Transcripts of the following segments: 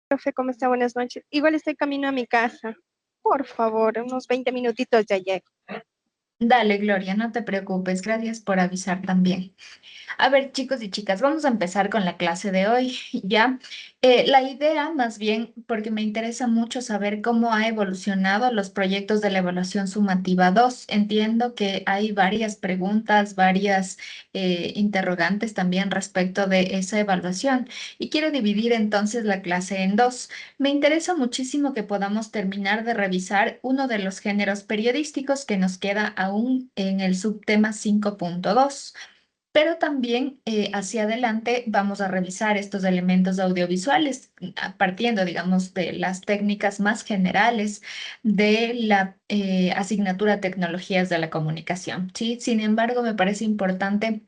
Profe, ¿cómo está? Buenas noches. Igual estoy camino a mi casa. Por favor, unos 20 minutitos ya llego. Dale, Gloria, no te preocupes. Gracias por avisar también. A ver, chicos y chicas, vamos a empezar con la clase de hoy, ¿ya? La idea, más bien, porque me interesa mucho saber cómo ha evolucionado los proyectos de la evaluación sumativa 2. Entiendo que hay varias preguntas, varias interrogantes también respecto de esa evaluación y quiero dividir entonces la clase en dos. Me interesa muchísimo que podamos terminar de revisar uno de los géneros periodísticos que nos queda aún en el subtema 5.2. Pero también hacia adelante vamos a revisar estos elementos audiovisuales, partiendo, digamos, de las técnicas más generales de la asignatura Tecnologías de la Comunicación, ¿sí? Sin embargo, me parece importante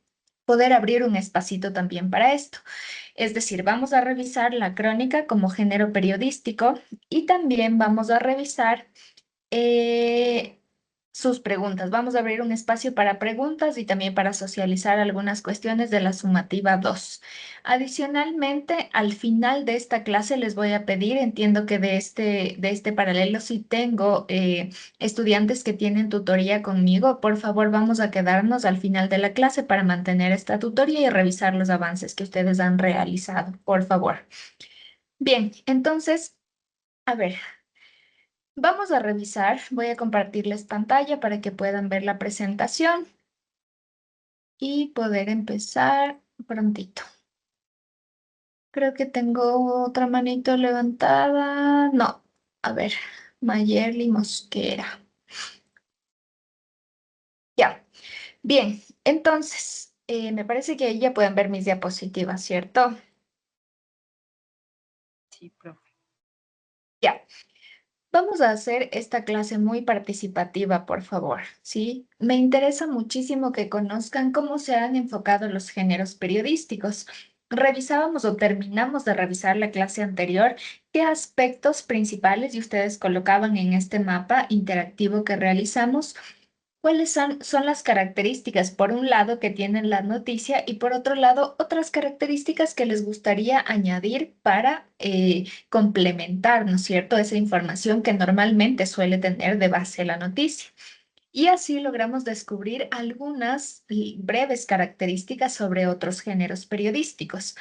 poder abrir un espacito también para esto. Es decir, vamos a revisar la crónica como género periodístico y también vamos a revisar eh, sus preguntas. Vamos a abrir un espacio para preguntas y también para socializar algunas cuestiones de la sumativa 2. Adicionalmente, al final de esta clase les voy a pedir, entiendo que de este paralelo sí tengo estudiantes que tienen tutoría conmigo. Por favor, vamos a quedarnos al final de la clase para mantener esta tutoría y revisar los avances que ustedes han realizado, por favor. Bien, entonces, a ver. Vamos a revisar, voy a compartirles pantalla para que puedan ver la presentación y poder empezar prontito. Creo que tengo otra manito levantada. No, a ver, Mayerly Mosquera. Ya, bien, entonces, me parece que ahí ya pueden ver mis diapositivas, ¿cierto? Sí, profe. Ya. Vamos a hacer esta clase muy participativa, por favor, ¿sí? Me interesa muchísimo que conozcan cómo se han enfocado los géneros periodísticos. Revisábamos o terminamos de revisar la clase anterior, qué aspectos principales y ustedes colocaban en este mapa interactivo que realizamos. ¿Cuáles son las características, por un lado, que tienen la noticia y por otro lado, otras características que les gustaría añadir para complementar, ¿no es cierto?, esa información que normalmente suele tener de base la noticia. Y así logramos descubrir algunas breves características sobre otros géneros periodísticos.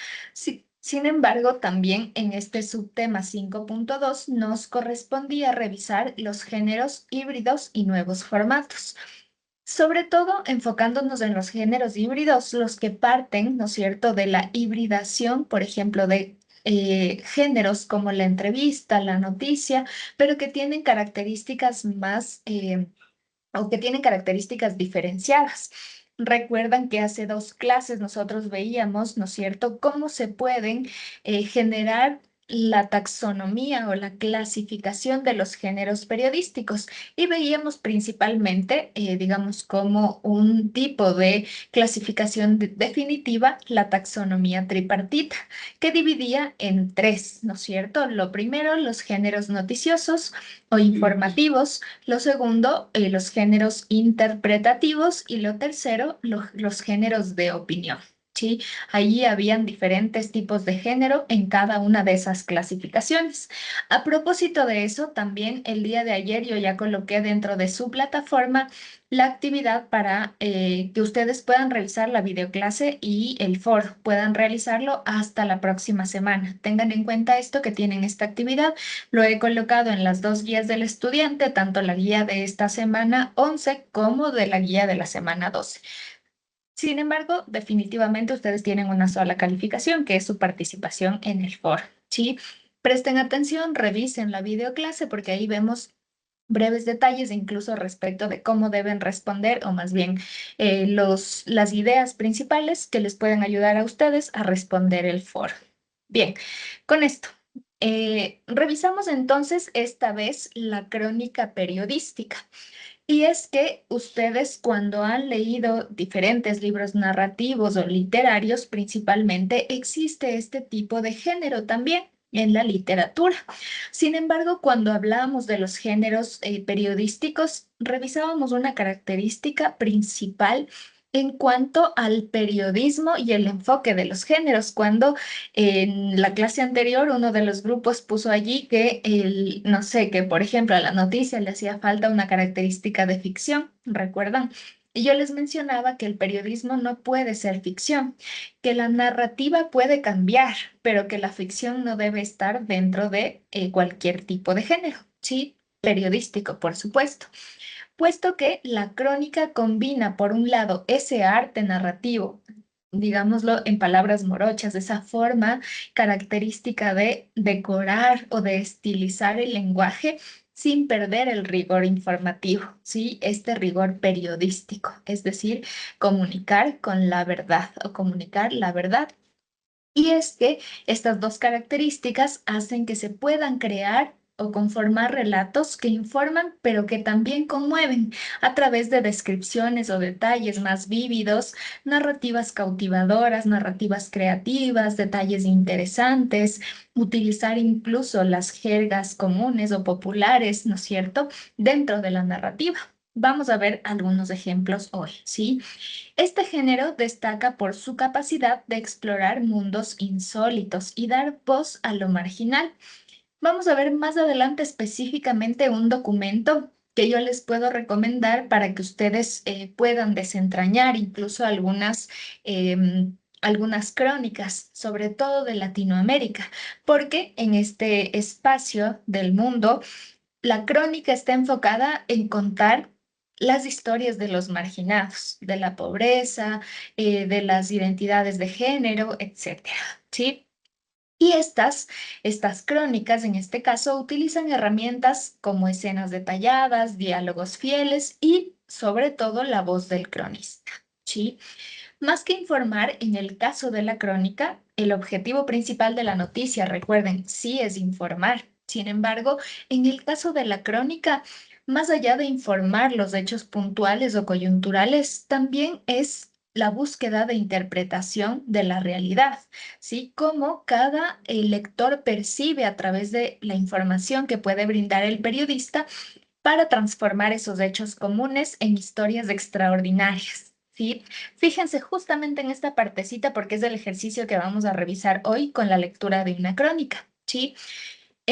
Sin embargo, también en este subtema 5.2 nos correspondía revisar los géneros híbridos y nuevos formatos. Sobre todo enfocándonos en los géneros híbridos, los que parten, ¿no es cierto?, de la hibridación, por ejemplo, de géneros como la entrevista, la noticia, pero que tienen características más o que tienen características diferenciadas. Recuerdan que hace dos clases nosotros veíamos, ¿no es cierto?, cómo se pueden generar la taxonomía o la clasificación de los géneros periodísticos y veíamos principalmente, digamos, como un tipo de clasificación definitiva, la taxonomía tripartita, que dividía en tres, ¿no es cierto? Lo primero, los géneros noticiosos o informativos, lo segundo, los géneros interpretativos y lo tercero, los géneros de opinión. ¿Sí? Allí habían diferentes tipos de género en cada una de esas clasificaciones. A propósito de eso, también el día de ayer yo ya coloqué dentro de su plataforma la actividad para que ustedes puedan revisar la videoclase y el foro, puedan realizarlo hasta la próxima semana. Tengan en cuenta esto que tienen esta actividad. Lo he colocado en las dos guías del estudiante, tanto la guía de esta semana 11 como de la guía de la semana 12. Sin embargo, definitivamente ustedes tienen una sola calificación, que es su participación en el foro, ¿sí? Presten atención, revisen la videoclase porque ahí vemos breves detalles incluso respecto de cómo deben responder o más bien las ideas principales que les pueden ayudar a ustedes a responder el foro. Bien, con esto. Revisamos entonces esta vez la crónica periodística. Y es que ustedes cuando han leído diferentes libros narrativos o literarios, principalmente, existe este tipo de género también en la literatura. Sin embargo, cuando hablábamos de los géneros periodísticos, revisábamos una característica principal en cuanto al periodismo y el enfoque de los géneros, cuando en la clase anterior uno de los grupos puso allí que no sé, que por ejemplo a la noticia le hacía falta una característica de ficción, ¿recuerdan? Y yo les mencionaba que el periodismo no puede ser ficción, que la narrativa puede cambiar, pero que la ficción no debe estar dentro de cualquier tipo de género, ¿sí? Periodístico, por supuesto, puesto que la crónica combina, por un lado, ese arte narrativo, digámoslo en palabras morochas, esa forma característica de decorar o de estilizar el lenguaje sin perder el rigor informativo, ¿sí? Este rigor periodístico, es decir, comunicar con la verdad o comunicar la verdad. Y es que estas dos características hacen que se puedan crear o conformar relatos que informan, pero que también conmueven a través de descripciones o detalles más vívidos, narrativas cautivadoras, narrativas creativas, detalles interesantes, utilizar incluso las jergas comunes o populares, ¿no es cierto?, dentro de la narrativa. Vamos a ver algunos ejemplos hoy, ¿sí? Este género destaca por su capacidad de explorar mundos insólitos y dar voz a lo marginal. Vamos a ver más adelante específicamente un documento que yo les puedo recomendar para que ustedes puedan desentrañar incluso algunas crónicas, sobre todo de Latinoamérica, porque en este espacio del mundo la crónica está enfocada en contar las historias de los marginados, de la pobreza, de las identidades de género, etcétera, ¿sí? Y estas crónicas, en este caso, utilizan herramientas como escenas detalladas, diálogos fieles y, sobre todo, la voz del cronista, ¿sí? Más que informar, en el caso de la crónica, el objetivo principal de la noticia, recuerden, sí es informar. Sin embargo, en el caso de la crónica, más allá de informar los hechos puntuales o coyunturales, también es la búsqueda de interpretación de la realidad, ¿sí? Cómo cada lector percibe a través de la información que puede brindar el periodista para transformar esos hechos comunes en historias extraordinarias, ¿sí? Fíjense justamente en esta partecita porque es el ejercicio que vamos a revisar hoy con la lectura de una crónica, ¿sí?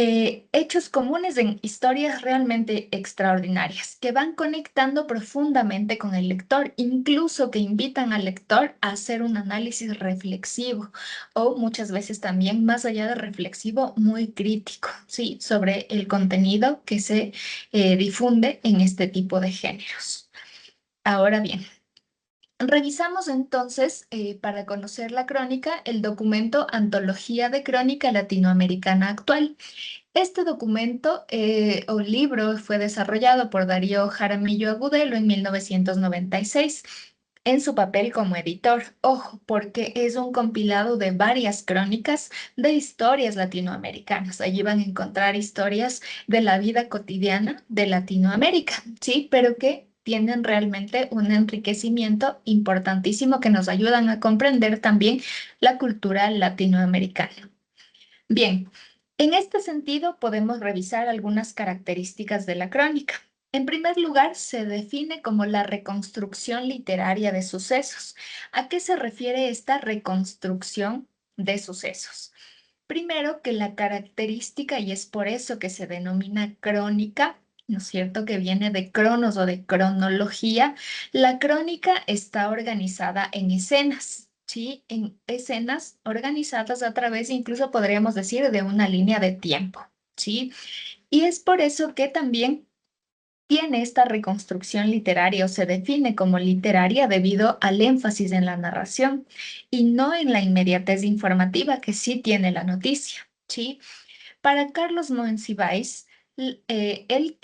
Hechos comunes en historias realmente extraordinarias que van conectando profundamente con el lector, incluso que invitan al lector a hacer un análisis reflexivo o muchas veces también más allá de reflexivo, muy crítico, ¿sí? Sobre el contenido que se difunde en este tipo de géneros. Ahora bien, revisamos entonces, para conocer la crónica, el documento Antología de Crónica Latinoamericana Actual. Este documento o libro fue desarrollado por Darío Jaramillo Agudelo en 1996 en su papel como editor. Ojo, porque es un compilado de varias crónicas de historias latinoamericanas. Allí van a encontrar historias de la vida cotidiana de Latinoamérica, ¿sí? Pero que tienen realmente un enriquecimiento importantísimo que nos ayudan a comprender también la cultura latinoamericana. Bien, en este sentido podemos revisar algunas características de la crónica. En primer lugar, se define como la reconstrucción literaria de sucesos. ¿A qué se refiere esta reconstrucción de sucesos? Primero, que la característica, y es por eso que se denomina crónica, ¿no es cierto?, que viene de cronos o de cronología, la crónica está organizada en escenas, ¿sí? En escenas organizadas a través, incluso podríamos decir, de una línea de tiempo, ¿sí? Y es por eso que también tiene esta reconstrucción literaria o se define como literaria debido al énfasis en la narración y no en la inmediatez informativa que sí tiene la noticia, ¿sí? Para Carlos Monsiváis, él,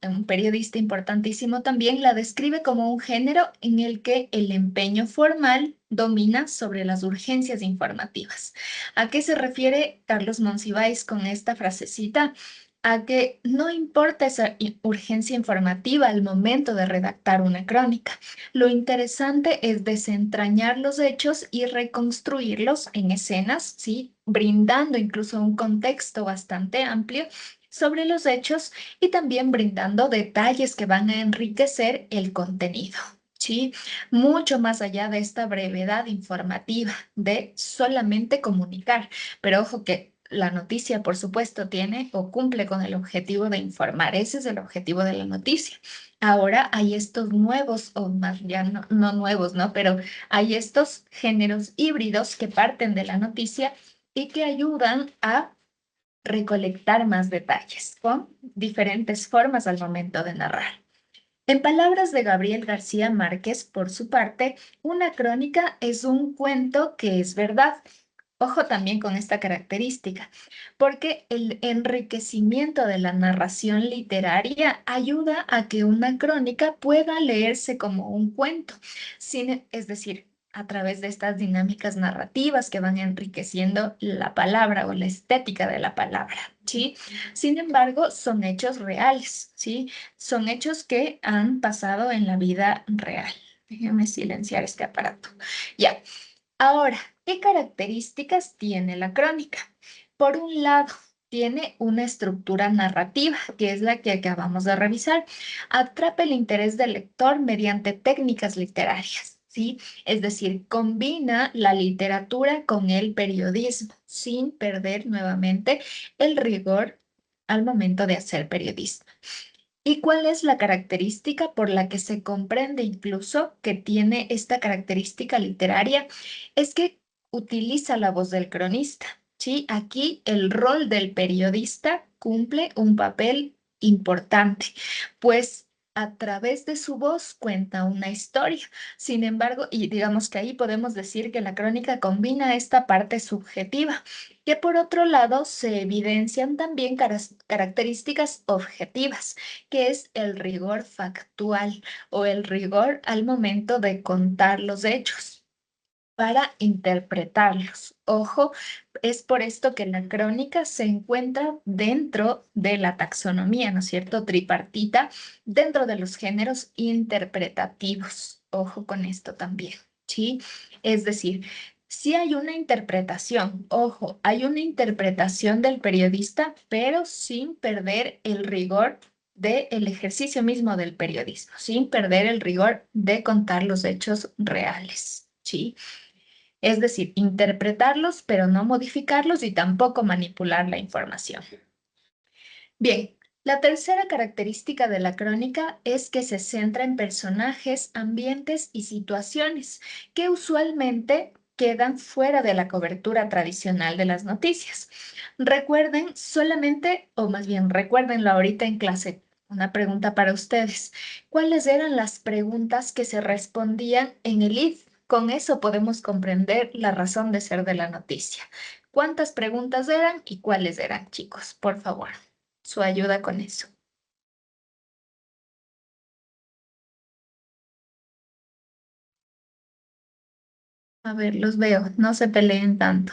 un periodista importantísimo también, la describe como un género en el que el empeño formal domina sobre las urgencias informativas. ¿A qué se refiere Carlos Monsiváis con esta frasecita? A que no importa esa urgencia informativa al momento de redactar una crónica. Lo interesante es desentrañar los hechos y reconstruirlos en escenas, ¿sí? Brindando incluso un contexto bastante amplio sobre los hechos y también brindando detalles que van a enriquecer el contenido. ¿sí? Mucho más allá de esta brevedad informativa de solamente comunicar. Pero ojo que la noticia, por supuesto, tiene o cumple con el objetivo de informar. Ese es el objetivo de la noticia. Ahora hay estos nuevos, o más ya no nuevos, ¿no? Pero hay estos géneros híbridos que parten de la noticia y que ayudan a recolectar más detalles con diferentes formas al momento de narrar. En palabras de Gabriel García Márquez, por su parte, una crónica es un cuento que es verdad. Ojo también con esta característica, porque el enriquecimiento de la narración literaria ayuda a que una crónica pueda leerse como un cuento, es decir, a través de estas dinámicas narrativas que van enriqueciendo la palabra o la estética de la palabra, ¿sí? Sin embargo, son hechos reales, ¿sí? Son hechos que han pasado en la vida real. Déjenme silenciar este aparato. Ya. Ahora, ¿qué características tiene la crónica? Por un lado, tiene una estructura narrativa, que es la que acabamos de revisar. Atrapa el interés del lector mediante técnicas literarias, ¿sí? Es decir, combina la literatura con el periodismo, sin perder nuevamente el rigor al momento de hacer periodismo. ¿Y cuál es la característica por la que se comprende incluso que tiene esta característica literaria? Es que utiliza la voz del cronista, ¿sí? Aquí el rol del periodista cumple un papel importante, pues a través de su voz cuenta una historia. Sin embargo, y digamos que ahí podemos decir que la crónica combina esta parte subjetiva, que por otro lado se evidencian también características objetivas, que es el rigor factual o el rigor al momento de contar los hechos para interpretarlos. Ojo, es por esto que la crónica se encuentra dentro de la taxonomía, ¿no es cierto? Tripartita, dentro de los géneros interpretativos. Ojo con esto también, ¿sí? Es decir, si hay una interpretación, ojo, hay una interpretación del periodista, pero sin perder el rigor del ejercicio mismo del periodismo, sin perder el rigor de contar los hechos reales, ¿sí? Es decir, interpretarlos, pero no modificarlos y tampoco manipular la información. Bien, la tercera característica de la crónica es que se centra en personajes, ambientes y situaciones que usualmente quedan fuera de la cobertura tradicional de las noticias. Recuerden solamente, o más bien recuérdenlo ahorita en clase. Una pregunta para ustedes. ¿Cuáles eran las preguntas que se respondían en el if? Con eso podemos comprender la razón de ser de la noticia. ¿Cuántas preguntas eran y cuáles eran, chicos? Por favor, su ayuda con eso. A ver, los veo, no se peleen tanto.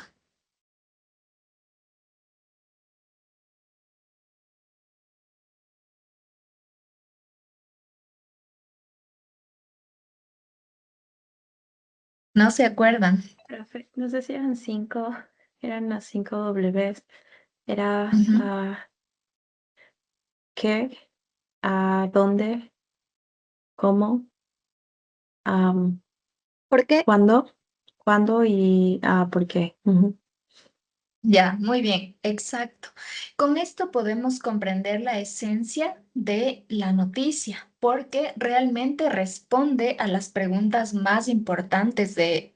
No se acuerdan. Profe, no sé si eran cinco, eran las cinco Ws. Era Ujú. qué, dónde, cómo, am, ¿Por qué? cuándo y por qué. Ujú. Ya, muy bien, exacto. Con esto podemos comprender la esencia de la noticia, porque realmente responde a las preguntas más importantes de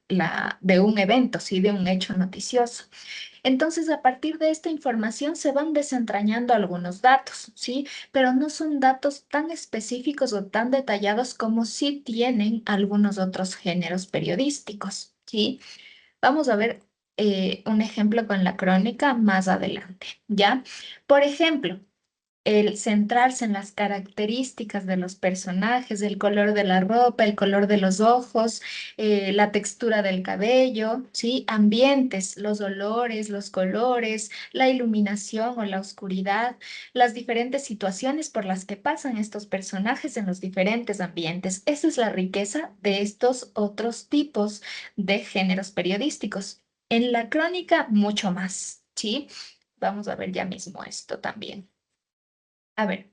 un evento, ¿sí? De un hecho noticioso. Entonces, a partir de esta información se van desentrañando algunos datos, ¿sí? Pero no son datos tan específicos o tan detallados como sí tienen algunos otros géneros periodísticos, ¿sí? Vamos a ver un ejemplo con la crónica más adelante, ¿ya? Por ejemplo, el centrarse en las características de los personajes, el color de la ropa, el color de los ojos, la textura del cabello, ¿sí? Ambientes, los olores, los colores, la iluminación o la oscuridad, las diferentes situaciones por las que pasan estos personajes en los diferentes ambientes. Esa es la riqueza de estos otros tipos de géneros periodísticos. En la crónica, mucho más, ¿sí? Vamos a ver ya mismo esto también. A ver,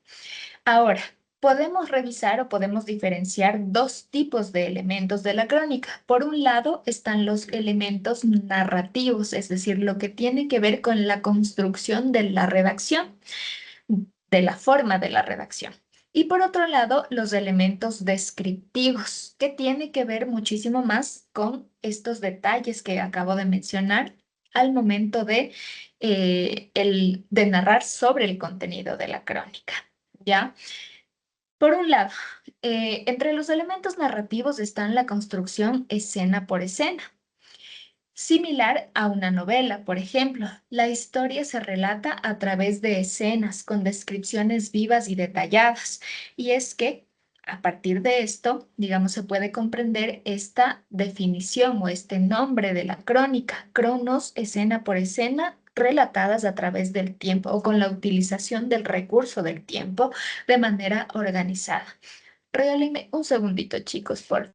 ahora. podemos revisar o podemos diferenciar dos tipos de elementos de la crónica. Por un lado están los elementos narrativos, es decir, lo que tiene que ver con la construcción de la redacción, de la forma de la redacción. Y por otro lado, los elementos descriptivos, que tiene que ver muchísimo más con estos detalles que acabo de mencionar al momento de narrar sobre el contenido de la crónica, ¿ya? Por un lado, entre los elementos narrativos están la construcción escena por escena. Similar a una novela, por ejemplo, la historia se relata a través de escenas con descripciones vivas y detalladas. Y es que a partir de esto, digamos, se puede comprender esta definición o este nombre de la crónica, cronos, escena por escena, relatadas a través del tiempo o con la utilización del recurso del tiempo de manera organizada. Regálenme un segundito, chicos, por favor.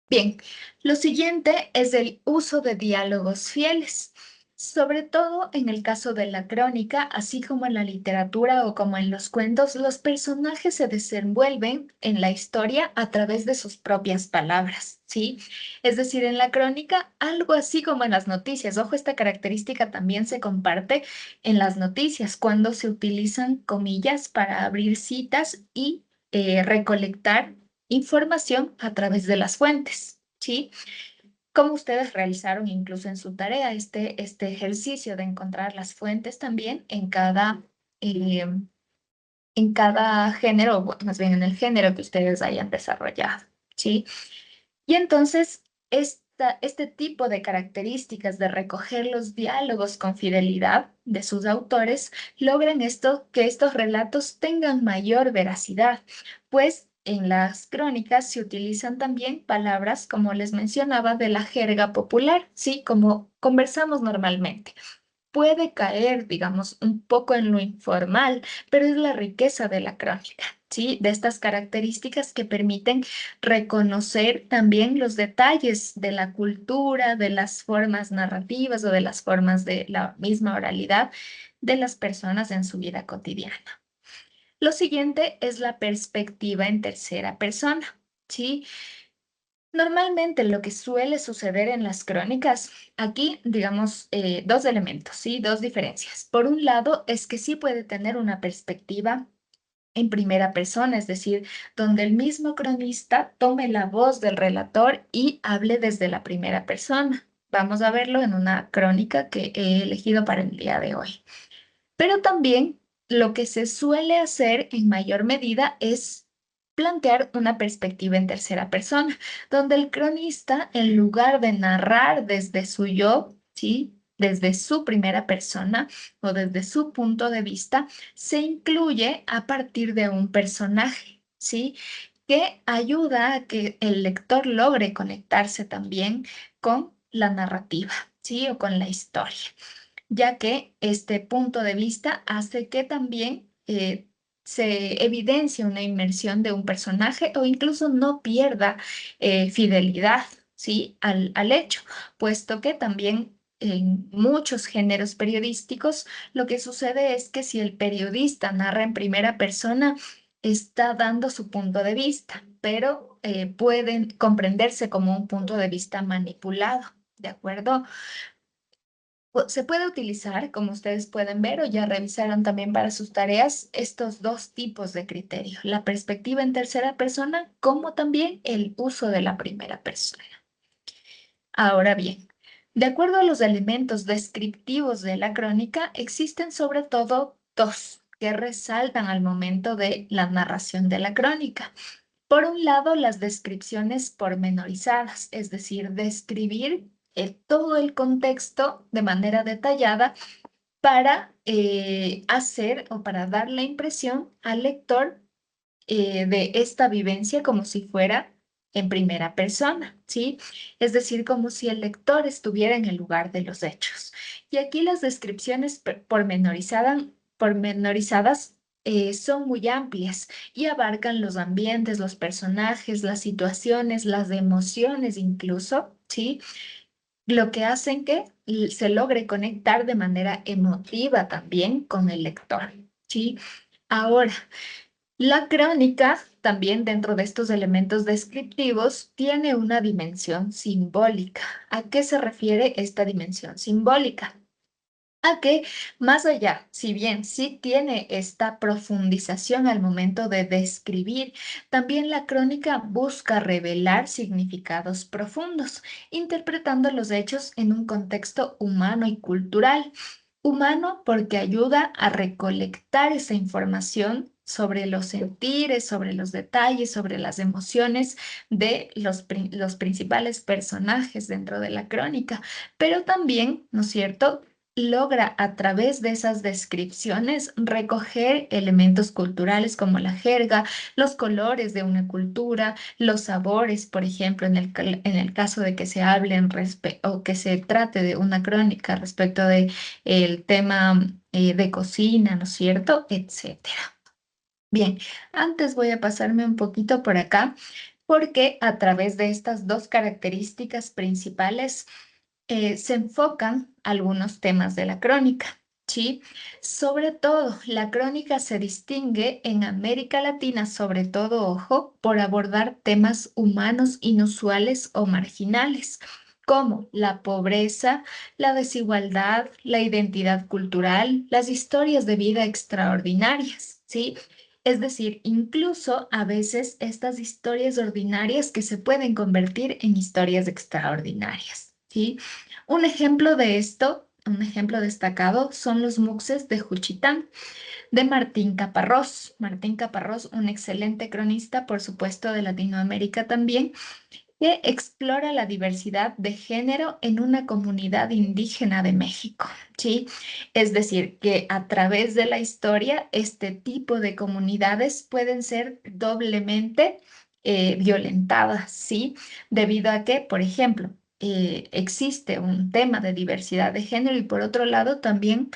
Bien, lo siguiente es el uso de diálogos fieles, sobre todo en el caso de la crónica, así como en la literatura o como en los cuentos, los personajes se desenvuelven en la historia a través de sus propias palabras, ¿sí? Es decir, en la crónica, algo así como en las noticias. Ojo, esta característica también se comparte en las noticias, cuando se utilizan comillas para abrir citas y recolectar información a través de las fuentes, ¿sí? Como ustedes realizaron incluso en su tarea, este ejercicio de encontrar las fuentes también eh, en cada género, o más bien en el género que ustedes hayan desarrollado, ¿sí? Y entonces, este tipo de características de recoger los diálogos con fidelidad de sus autores logran que estos relatos tengan mayor veracidad, pues en las crónicas se utilizan también palabras, como les mencionaba, de la jerga popular, ¿sí? Como conversamos normalmente. Puede caer, digamos, un poco en lo informal, pero es la riqueza de la crónica, ¿sí? De estas características que permiten reconocer también los detalles de la cultura, de las formas narrativas o de las formas de la misma oralidad de las personas en su vida cotidiana. Lo siguiente es la perspectiva en tercera persona, ¿sí? Normalmente lo que suele suceder en las crónicas, aquí digamos dos elementos, ¿sí? Dos diferencias. Por un lado, es que sí puede tener una perspectiva en primera persona, es decir, donde el mismo cronista tome la voz del relator y hable desde la primera persona. Vamos a verlo en una crónica que he elegido para el día de hoy. Pero también lo que se suele hacer en mayor medida es plantear una perspectiva en tercera persona, donde el cronista, en lugar de narrar desde su yo, ¿sí? Desde su primera persona o desde su punto de vista, se incluye a partir de un personaje, ¿sí? Que ayuda a que el lector logre conectarse también con la narrativa, ¿sí? O con la historia, ya que este punto de vista hace que también se evidencie una inmersión de un personaje o incluso no pierda fidelidad, ¿sí? al hecho, puesto que también en muchos géneros periodísticos lo que sucede es que si el periodista narra en primera persona, está dando su punto de vista, pero pueden comprenderse como un punto de vista manipulado, ¿de acuerdo? Se puede utilizar, como ustedes pueden ver o ya revisaron también para sus tareas, estos dos tipos de criterio, la perspectiva en tercera persona como también el uso de la primera persona. Ahora bien, de acuerdo a los elementos descriptivos de la crónica, existen sobre todo dos que resaltan al momento de la narración de la crónica. Por un lado, las descripciones pormenorizadas, es decir, describir todo el contexto de manera detallada para hacer o para dar la impresión al lector de esta vivencia como si fuera en primera persona, ¿sí? Es decir, como si el lector estuviera en el lugar de los hechos. Y aquí las descripciones pormenorizadas son muy amplias y abarcan los ambientes, los personajes, las situaciones, las emociones incluso, ¿sí? Lo que hacen que se logre conectar de manera emotiva también con el lector, ¿sí? Ahora, la crónica, también dentro de estos elementos descriptivos, tiene una dimensión simbólica. ¿A qué se refiere esta dimensión simbólica? A que más allá, si bien sí tiene esta profundización al momento de describir, también la crónica busca revelar significados profundos, interpretando los hechos en un contexto humano y cultural. Humano porque ayuda a recolectar esa información sobre los sentires, sobre los detalles, sobre las emociones de los principales personajes dentro de la crónica, pero también, ¿no es cierto?, logra a través de esas descripciones recoger elementos culturales como la jerga, los colores de una cultura, los sabores, por ejemplo, en el caso de que se hablen o que se trate de una crónica respecto de el tema de cocina, ¿no es cierto?, etcétera. Bien, antes voy a pasarme un poquito por acá porque a través de estas dos características principales se enfocan algunos temas de la crónica, ¿sí? Sobre todo, la crónica se distingue en América Latina, sobre todo, ojo, por abordar temas humanos inusuales o marginales, como la pobreza, la desigualdad, la identidad cultural, las historias de vida extraordinarias, ¿sí? Es decir, incluso a veces estas historias ordinarias que se pueden convertir en historias extraordinarias, ¿sí? Un ejemplo de esto, un ejemplo destacado, son los muxes de Juchitán, de Martín Caparrós. Martín Caparrós, un excelente cronista, por supuesto, de Latinoamérica también, que explora la diversidad de género en una comunidad indígena de México, ¿sí? Es decir, que a través de la historia, este tipo de comunidades pueden ser doblemente violentadas, ¿sí? Debido a que, por ejemplo, existe un tema de diversidad de género y por otro lado también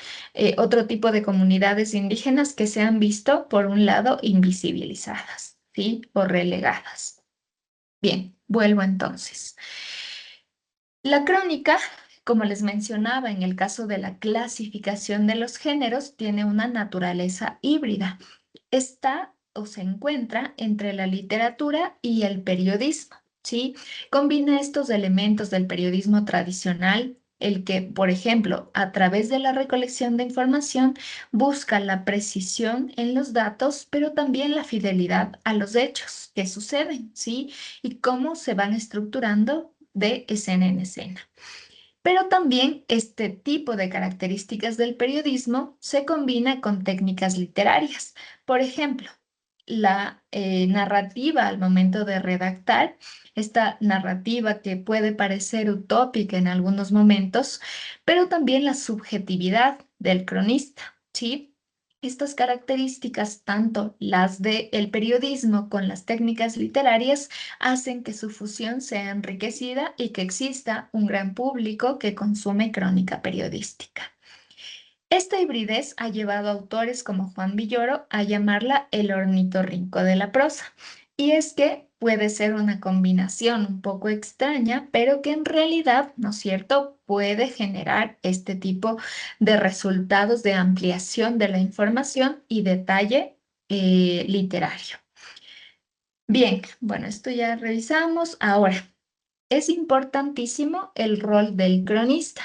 otro tipo de comunidades indígenas que se han visto, por un lado, invisibilizadas, ¿sí? O relegadas. Bien, vuelvo entonces. La crónica, como les mencionaba en el caso de la clasificación de los géneros, tiene una naturaleza híbrida. Está o se encuentra entre la literatura y el periodismo, ¿sí? Combina estos elementos del periodismo tradicional, el que, por ejemplo, a través de la recolección de información, busca la precisión en los datos, pero también la fidelidad a los hechos que suceden, ¿sí? Y cómo se van estructurando de escena en escena. Pero también este tipo de características del periodismo se combina con técnicas literarias. Por ejemplo, la narrativa al momento de redactar, esta narrativa que puede parecer utópica en algunos momentos, pero también la subjetividad del cronista, ¿sí? Estas características, tanto las del periodismo con las técnicas literarias, hacen que su fusión sea enriquecida y que exista un gran público que consume crónica periodística. Esta hibridez ha llevado a autores como Juan Villoro a llamarla el ornitorrinco de la prosa. Y es que puede ser una combinación un poco extraña, pero que en realidad, ¿no es cierto?, puede generar este tipo de resultados de ampliación de la información y detalle literario. Bien, bueno, esto ya revisamos. Ahora, es importantísimo el rol del cronista,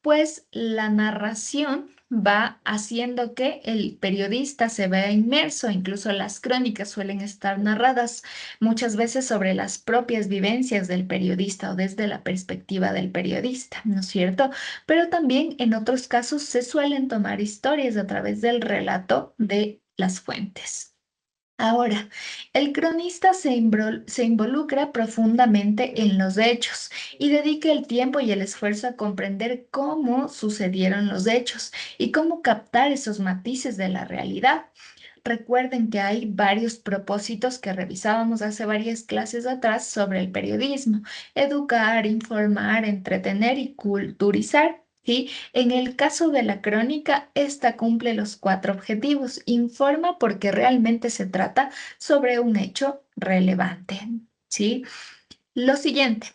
pues la narración va haciendo que el periodista se vea inmerso, incluso las crónicas suelen estar narradas muchas veces sobre las propias vivencias del periodista o desde la perspectiva del periodista, ¿no es cierto? Pero también en otros casos se suelen tomar historias a través del relato de las fuentes. Ahora, el cronista se involucra profundamente en los hechos y dedica el tiempo y el esfuerzo a comprender cómo sucedieron los hechos y cómo captar esos matices de la realidad. Recuerden que hay varios propósitos que revisábamos hace varias clases atrás sobre el periodismo: educar, informar, entretener y culturizar. ¿sí? En el caso de la crónica, esta cumple los 4 objetivos. Informa porque realmente se trata sobre un hecho relevante, ¿sí? Lo siguiente,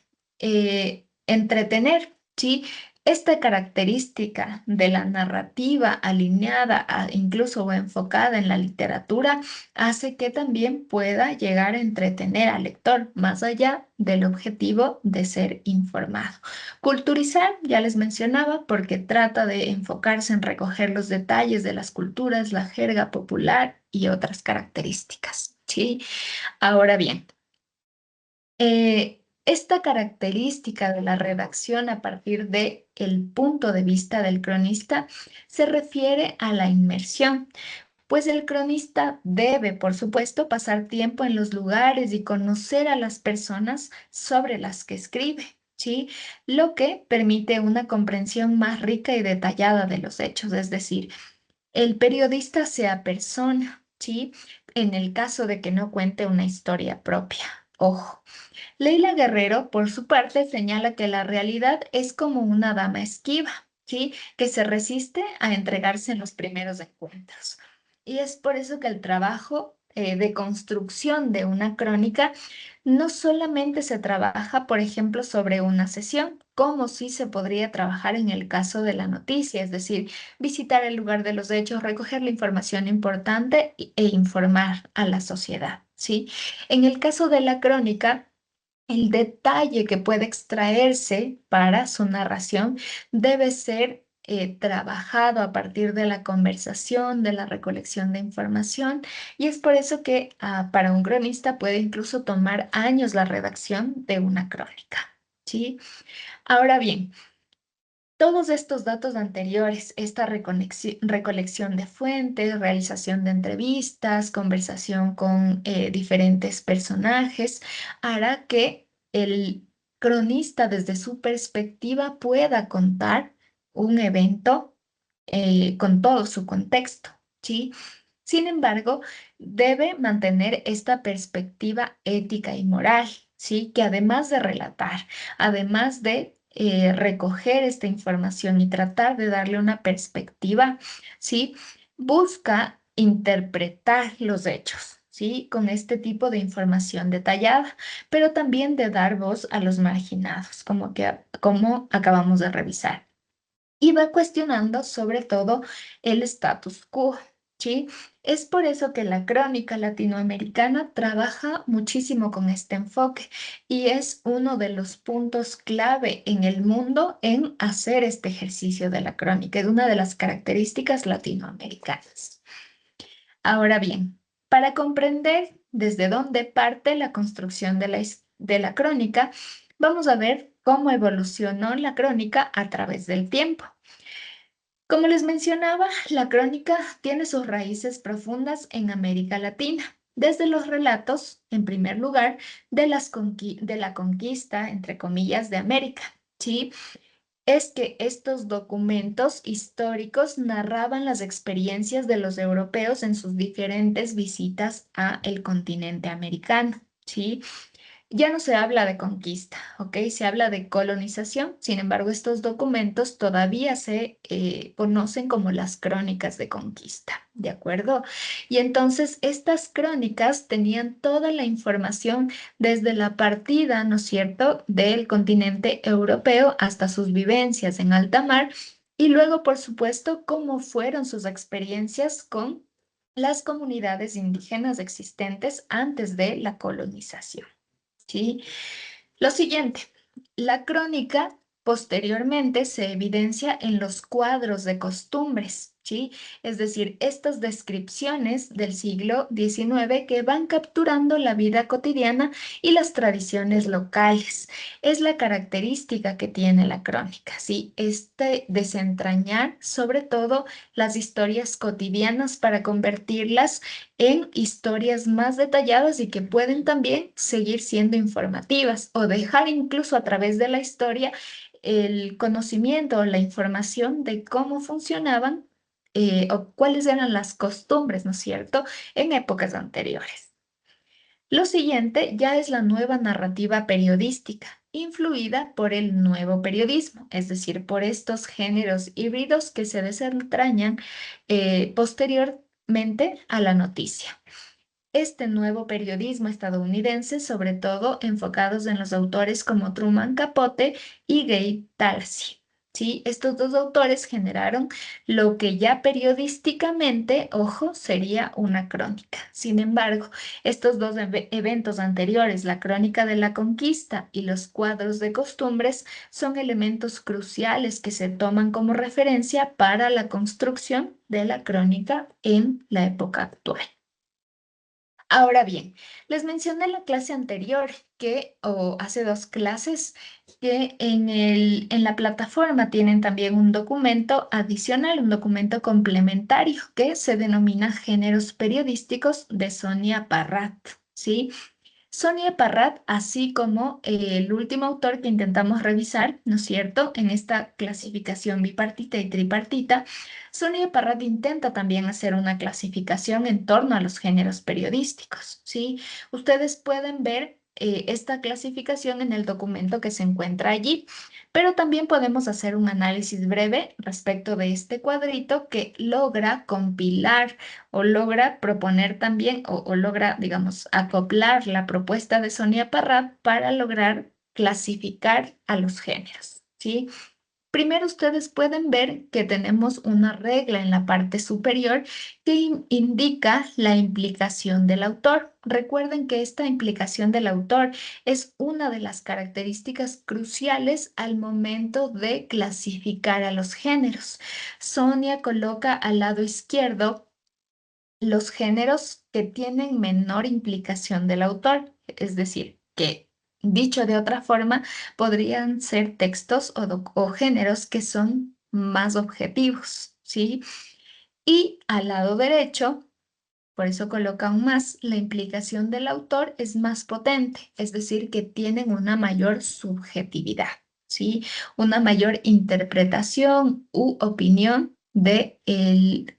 entretener, ¿sí? Esta característica de la narrativa alineada incluso o enfocada en la literatura hace que también pueda llegar a entretener al lector, más allá del objetivo de ser informado. Culturizar, ya les mencionaba, porque trata de enfocarse en recoger los detalles de las culturas, la jerga popular y otras características, ¿sí? Ahora bien, esta característica de la redacción a partir de el punto de vista del cronista se refiere a la inmersión, pues el cronista debe, por supuesto, pasar tiempo en los lugares y conocer a las personas sobre las que escribe, ¿sí? Lo que permite una comprensión más rica y detallada de los hechos, es decir, el periodista sea persona, ¿sí? En el caso de que no cuente una historia propia. Ojo. Leila Guerrero, por su parte, señala que la realidad es como una dama esquiva, ¿sí? Que se resiste a entregarse en los primeros encuentros. Y es por eso que el trabajo de construcción de una crónica no solamente se trabaja, por ejemplo, sobre una sesión, como sí se podría trabajar en el caso de la noticia, es decir, visitar el lugar de los hechos, recoger la información importante e informar a la sociedad, ¿sí? En el caso de la crónica, el detalle que puede extraerse para su narración debe ser trabajado a partir de la conversación, de la recolección de información, y es por eso que para un cronista puede incluso tomar años la redacción de una crónica, ¿sí? Ahora bien, todos estos datos anteriores, esta recolección de fuentes, realización de entrevistas, conversación con diferentes personajes, hará que el cronista desde su perspectiva pueda contar un evento con todo su contexto, ¿sí? Sin embargo, debe mantener esta perspectiva ética y moral, ¿sí? Que además de relatar, además de recoger esta información y tratar de darle una perspectiva, ¿sí? Busca interpretar los hechos, ¿sí? Con este tipo de información detallada, pero también de dar voz a los marginados, como acabamos de revisar. Y va cuestionando sobre todo el status quo, ¿sí? Es por eso que la crónica latinoamericana trabaja muchísimo con este enfoque y es uno de los puntos clave en el mundo en hacer este ejercicio de la crónica, es una de las características latinoamericanas. Ahora bien, para comprender desde dónde parte la construcción de la crónica, vamos a ver cómo evolucionó la crónica a través del tiempo. Como les mencionaba, la crónica tiene sus raíces profundas en América Latina, desde los relatos, en primer lugar, de la conquista, entre comillas, de América, ¿sí? Es que estos documentos históricos narraban las experiencias de los europeos en sus diferentes visitas a el continente americano, ¿sí? Ya no se habla de conquista, ¿ok? Se habla de colonización. Sin embargo, estos documentos todavía se conocen como las crónicas de conquista, ¿de acuerdo? Y entonces estas crónicas tenían toda la información desde la partida, ¿no es cierto?, del continente europeo hasta sus vivencias en alta mar y luego, por supuesto, cómo fueron sus experiencias con las comunidades indígenas existentes antes de la colonización. ¿Sí? Lo siguiente, la crónica posteriormente se evidencia en los cuadros de costumbres, ¿sí? Es decir, estas descripciones del siglo XIX que van capturando la vida cotidiana y las tradiciones locales. Es la característica que tiene la crónica, ¿sí? Este desentrañar sobre todo las historias cotidianas para convertirlas en historias más detalladas y que pueden también seguir siendo informativas o dejar incluso a través de la historia el conocimiento o la información de cómo funcionaban o cuáles eran las costumbres, ¿no es cierto?, en épocas anteriores. Lo siguiente ya es la nueva narrativa periodística influida por el nuevo periodismo, es decir, por estos géneros híbridos que se desentrañan posteriormente a la noticia. Este nuevo periodismo estadounidense, sobre todo enfocados en los autores como Truman Capote y Gay Tarsi. ¿Sí? Estos dos autores generaron lo que ya periodísticamente, ojo, sería una crónica. Sin embargo, estos dos eventos anteriores, la crónica de la conquista y los cuadros de costumbres, son elementos cruciales que se toman como referencia para la construcción de la crónica en la época actual. Ahora bien, les mencioné en la clase anterior o hace 2 clases, que en la plataforma tienen también un documento adicional, un documento complementario que se denomina Géneros Periodísticos de Sonia Parrat, ¿sí? Sonia Parrat, así como el último autor que intentamos revisar, ¿no es cierto?, en esta clasificación bipartita y tripartita, Sonia Parrat intenta también hacer una clasificación en torno a los géneros periodísticos, ¿sí? Ustedes pueden ver esta clasificación en el documento que se encuentra allí, pero también podemos hacer un análisis breve respecto de este cuadrito que logra compilar o logra proponer también o logra, digamos, acoplar la propuesta de Sonia Parrat para lograr clasificar a los géneros, ¿sí? Primero ustedes pueden ver que tenemos una regla en la parte superior que indica la implicación del autor. Recuerden que esta implicación del autor es una de las características cruciales al momento de clasificar a los géneros. Sonia coloca al lado izquierdo los géneros que tienen menor implicación del autor, es decir, que dicho de otra forma, podrían ser textos o géneros que son más objetivos, ¿sí? Y al lado derecho, por eso coloca aún más, la implicación del autor es más potente, es decir, que tienen una mayor subjetividad, ¿sí? Una mayor interpretación u opinión del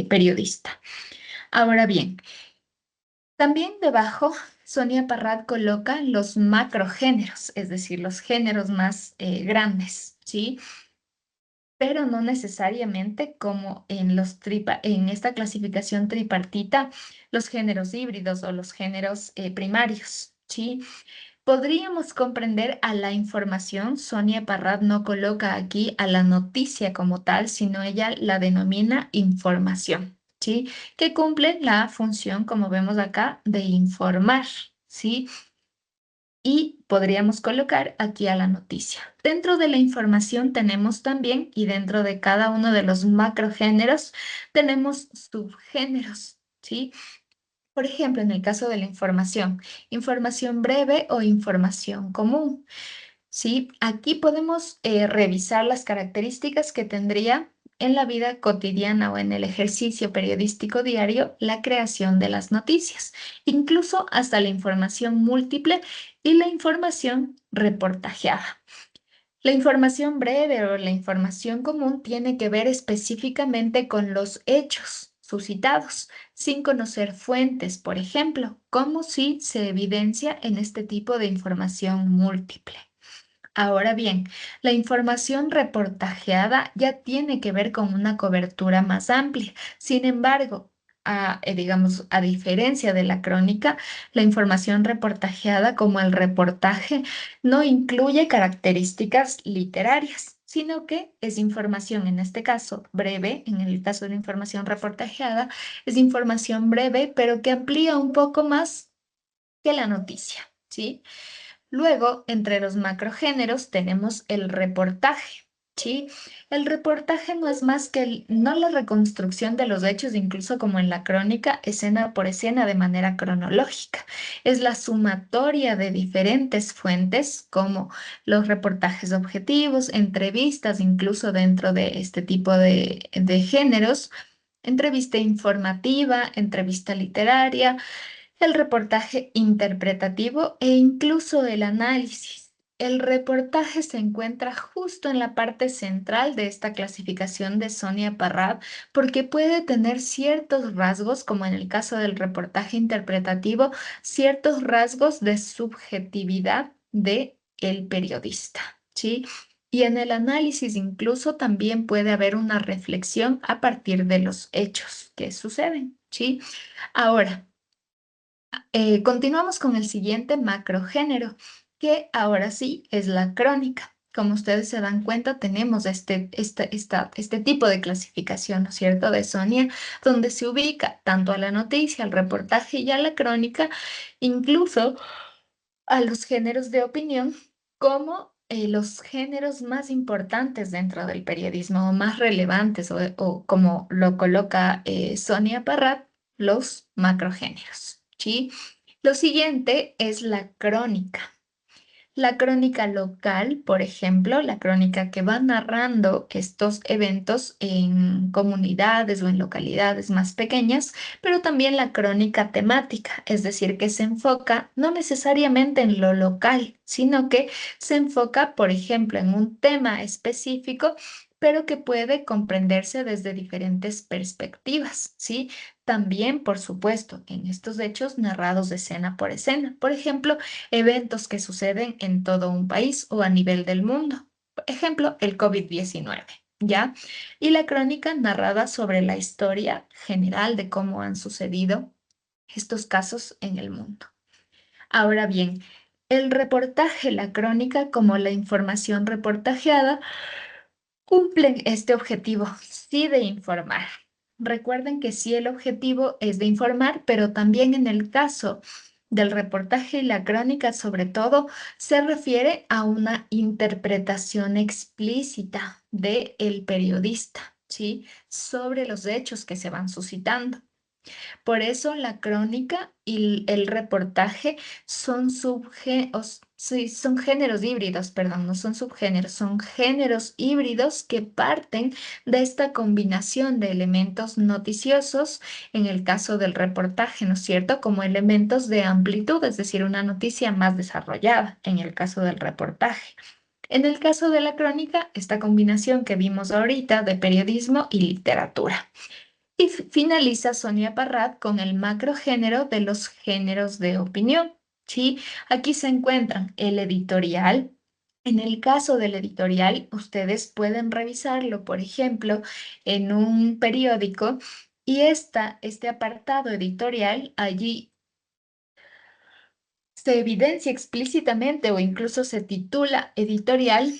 periodista. Ahora bien, también debajo Sonia Parrat coloca los macrogéneros, es decir, los géneros más grandes, ¿sí? Pero no necesariamente como en esta clasificación tripartita, los géneros híbridos o los géneros primarios, ¿sí? Podríamos comprender a la información. Sonia Parrat no coloca aquí a la noticia como tal, sino ella la denomina información, ¿sí? Que cumple la función, como vemos acá, de informar, ¿sí? Y podríamos colocar aquí a la noticia. Dentro de la información tenemos también, y dentro de cada uno de los macrogéneros, tenemos subgéneros, ¿sí? Por ejemplo, en el caso de la información breve o información común, ¿sí? Aquí podemos revisar las características que tendría en la vida cotidiana o en el ejercicio periodístico diario la creación de las noticias, incluso hasta la información múltiple y la información reportajeada. La información breve o la información común tiene que ver específicamente con los hechos suscitados, sin conocer fuentes, por ejemplo, como si se evidencia en este tipo de información múltiple. Ahora bien, la información reportajeada ya tiene que ver con una cobertura más amplia. Sin embargo, digamos, a diferencia de la crónica, la información reportajeada, como el reportaje, no incluye características literarias, sino que es información, en este caso breve, en el caso de la información reportajeada, es información breve, pero que amplía un poco más que la noticia, ¿sí? Luego, entre los macrogéneros tenemos el reportaje, ¿sí? El reportaje no es más que no la reconstrucción de los hechos, incluso como en la crónica, escena por escena de manera cronológica. Es la sumatoria de diferentes fuentes, como los reportajes objetivos, entrevistas, incluso dentro de este tipo de géneros, entrevista informativa, entrevista literaria, el reportaje interpretativo e incluso el análisis. El reportaje se encuentra justo en la parte central de esta clasificación de Sonia Parrat porque puede tener ciertos rasgos, como en el caso del reportaje interpretativo, ciertos rasgos de subjetividad de el periodista, ¿sí? Y en el análisis incluso también puede haber una reflexión a partir de los hechos que suceden, ¿sí? Ahora, continuamos con el siguiente macrogénero, que ahora sí es la crónica. Como ustedes se dan cuenta, tenemos este tipo de clasificación, ¿no es cierto?, de Sonia, donde se ubica tanto a la noticia, al reportaje y a la crónica, incluso a los géneros de opinión, como los géneros más importantes dentro del periodismo o más relevantes, o como lo coloca Sonia Parrat, los macrogéneros, ¿sí? Lo siguiente es la crónica. La crónica local, por ejemplo, la crónica que va narrando estos eventos en comunidades o en localidades más pequeñas, pero también la crónica temática, es decir, que se enfoca no necesariamente en lo local, sino que se enfoca, por ejemplo, en un tema específico, pero que puede comprenderse desde diferentes perspectivas, ¿sí? También, por supuesto, en estos hechos narrados escena por escena. Por ejemplo, eventos que suceden en todo un país o a nivel del mundo. Por ejemplo, el COVID-19, ¿ya? Y la crónica narrada sobre la historia general de cómo han sucedido estos casos en el mundo. Ahora bien, el reportaje, la crónica como la información reportajeada, cumplen este objetivo, sí, de informar. Recuerden que sí, el objetivo es de informar, pero también en el caso del reportaje y la crónica, sobre todo, se refiere a una interpretación explícita del periodista, ¿sí?, sobre los hechos que se van suscitando. Por eso la crónica y el reportaje son sí, son géneros híbridos, perdón, no son subgéneros, son géneros híbridos que parten de esta combinación de elementos noticiosos, en el caso del reportaje, ¿no es cierto?, como elementos de amplitud, es decir, una noticia más desarrollada en el caso del reportaje. En el caso de la crónica, esta combinación que vimos ahorita de periodismo y literatura. Y finaliza Sonia Parrat con el macrogénero de los géneros de opinión, ¿sí? Aquí se encuentran el editorial. En el caso del editorial, ustedes pueden revisarlo, por ejemplo, en un periódico, y este apartado editorial allí se evidencia explícitamente o incluso se titula editorial,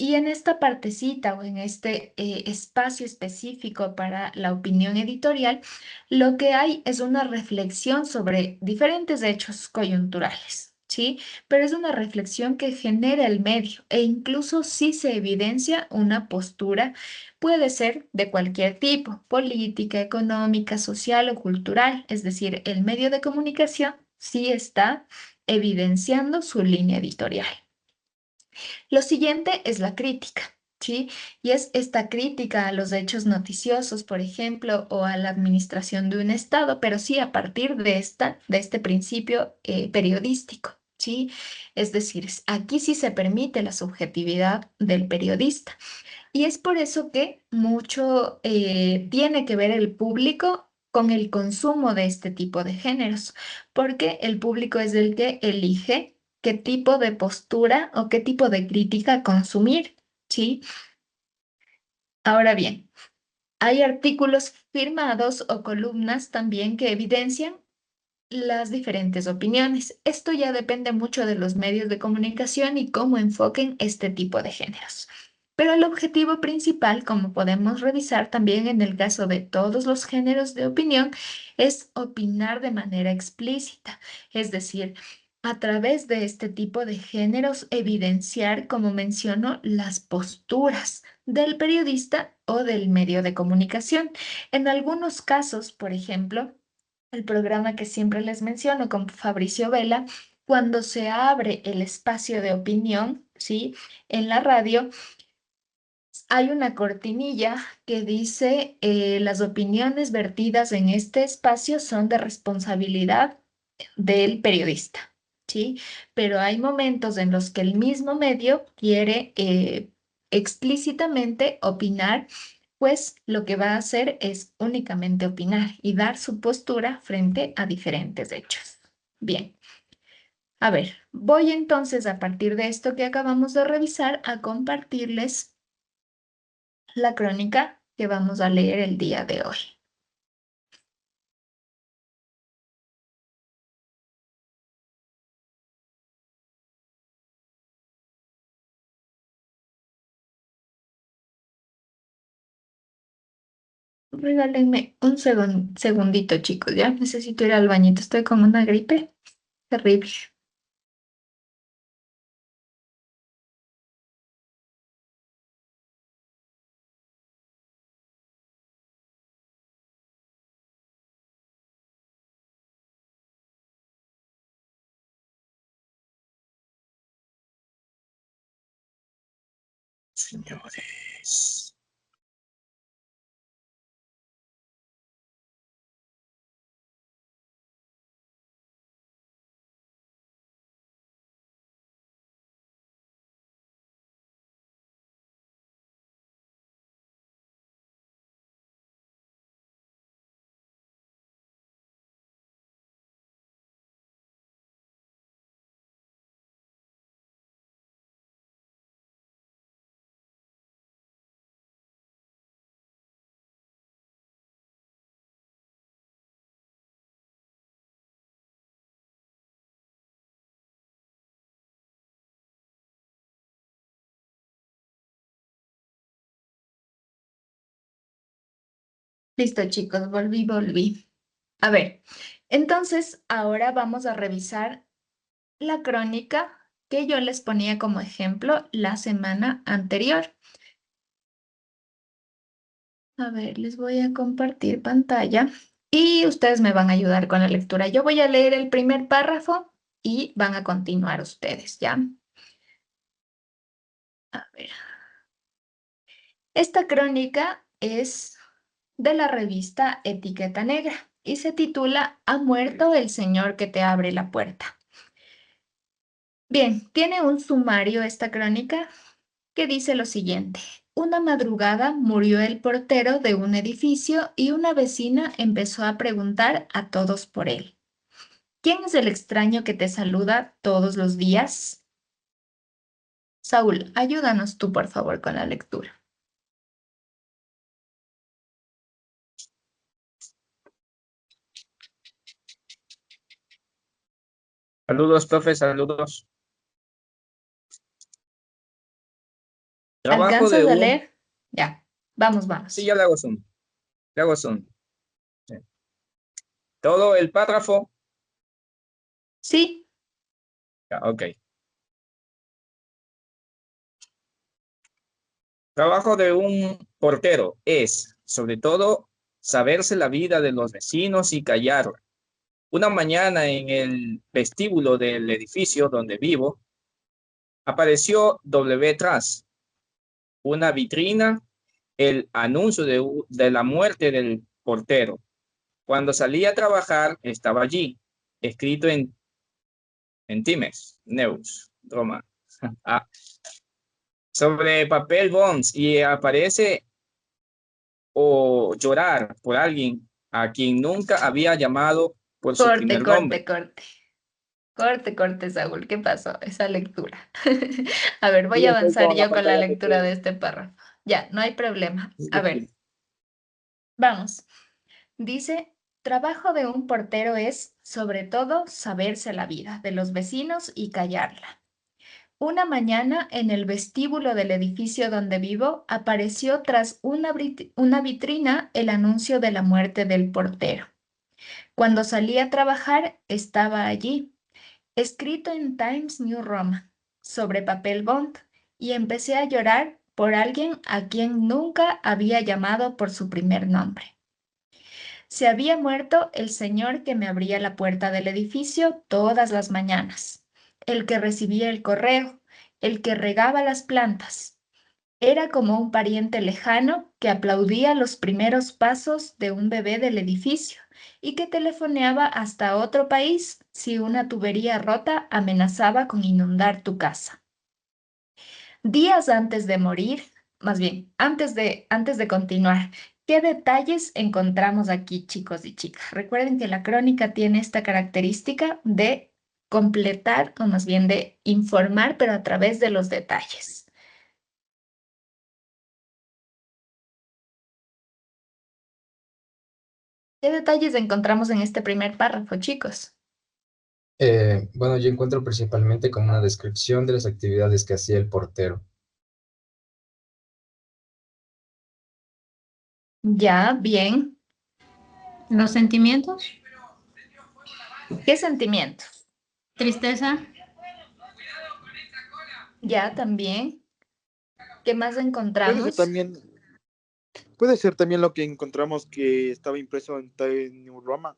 y en esta partecita o en este espacio específico para la opinión editorial, lo que hay es una reflexión sobre diferentes hechos coyunturales, ¿sí? Pero es una reflexión que genera el medio, e incluso si se evidencia una postura, puede ser de cualquier tipo: política, económica, social o cultural. Es decir, el medio de comunicación sí está evidenciando su línea editorial. Lo siguiente es la crítica, ¿sí? Y es esta crítica a los hechos noticiosos, por ejemplo, o a la administración de un Estado, pero sí a partir de este principio periodístico, ¿sí? Es decir, aquí sí se permite la subjetividad del periodista. Y es por eso que mucho tiene que ver el público con el consumo de este tipo de géneros, porque el público es el que elige qué tipo de postura o qué tipo de crítica consumir, ¿sí? Ahora bien, hay artículos firmados o columnas también que evidencian las diferentes opiniones. Esto ya depende mucho de los medios de comunicación y cómo enfoquen este tipo de géneros. Pero el objetivo principal, como podemos revisar también en el caso de todos los géneros de opinión, es opinar de manera explícita, es decir, a través de este tipo de géneros evidenciar, como menciono, las posturas del periodista o del medio de comunicación. En algunos casos, por ejemplo, el programa que siempre les menciono con Fabricio Vela, cuando se abre el espacio de opinión, ¿sí?, en la radio, hay una cortinilla que dice, las opiniones vertidas en este espacio son de responsabilidad del periodista, ¿sí? Pero hay momentos en los que el mismo medio quiere explícitamente opinar, pues lo que va a hacer es únicamente opinar y dar su postura frente a diferentes hechos. Bien. A ver, voy entonces a partir de esto que acabamos de revisar a compartirles la crónica que vamos a leer el día de hoy. Regálenme un segundito, chicos, ya necesito ir al bañito. Estoy con una gripe terrible. Señores. Listo, chicos, volví. A ver, entonces ahora vamos a revisar la crónica que yo les ponía como ejemplo la semana anterior. A ver, les voy a compartir pantalla y ustedes me van a ayudar con la lectura. Yo voy a leer el primer párrafo y van a continuar ustedes, ¿ya? A ver. Esta crónica es de la revista Etiqueta Negra y se titula ¿Ha muerto el señor que te abre la puerta? Bien, tiene un sumario esta crónica que dice lo siguiente. Una madrugada murió el portero de un edificio y una vecina empezó a preguntar a todos por él. ¿Quién es el extraño que te saluda todos los días? Saúl, ayúdanos tú, por favor, con la lectura. Saludos, profe, saludos. Trabajo de ¿Alcanzas a un... leer? Ya, vamos. Sí, ya le hago zoom. Le hago zoom. Sí. Todo el párrafo. Sí, Ya, ok. Trabajo de un portero es, sobre todo, saberse la vida de los vecinos y callarla. Una mañana en el vestíbulo del edificio donde vivo, apareció W tras una vitrina, el anuncio de la muerte del portero. Cuando salí a trabajar, estaba allí, escrito en Times, News, Roma, sobre papel bonds, y aparece o llorar por alguien a quien nunca había llamado por su corte, primer nombre. corte, corte. Corte, Saúl, ¿qué pasó? Esa lectura. A ver, voy Sí, a estoy avanzar con la yo con la pantalla lectura pequeña. de este párrafo. Ya, no hay problema. A ver, vamos. Dice, trabajo de un portero es, sobre todo, saberse la vida de los vecinos y callarla. Una mañana, en el vestíbulo del edificio donde vivo, apareció tras una vitrina el anuncio de la muerte del portero. Cuando salí a trabajar, estaba allí, escrito en Times New Roman, sobre papel bond, y empecé a llorar por alguien a quien nunca había llamado por su primer nombre. Se había muerto el señor que me abría la puerta del edificio todas las mañanas, el que recibía el correo, el que regaba las plantas. Era como un pariente lejano que aplaudía los primeros pasos de un bebé del edificio y que telefoneaba hasta otro país si una tubería rota amenazaba con inundar tu casa. Días antes de morir, más bien, antes de continuar, ¿qué detalles encontramos aquí, chicos y chicas? Recuerden que la crónica tiene esta característica de completar o más bien de informar, pero a través de los detalles. ¿Qué detalles encontramos en este primer párrafo, chicos? Bueno, yo encuentro principalmente como una descripción de las actividades que hacía el portero. Ya, bien. Los sentimientos, ¿Qué sentimientos? tristeza, Ya, también. ¿Qué más Puede ser encontramos? también, puede ser también lo que encontramos que estaba impreso en Times New Roman.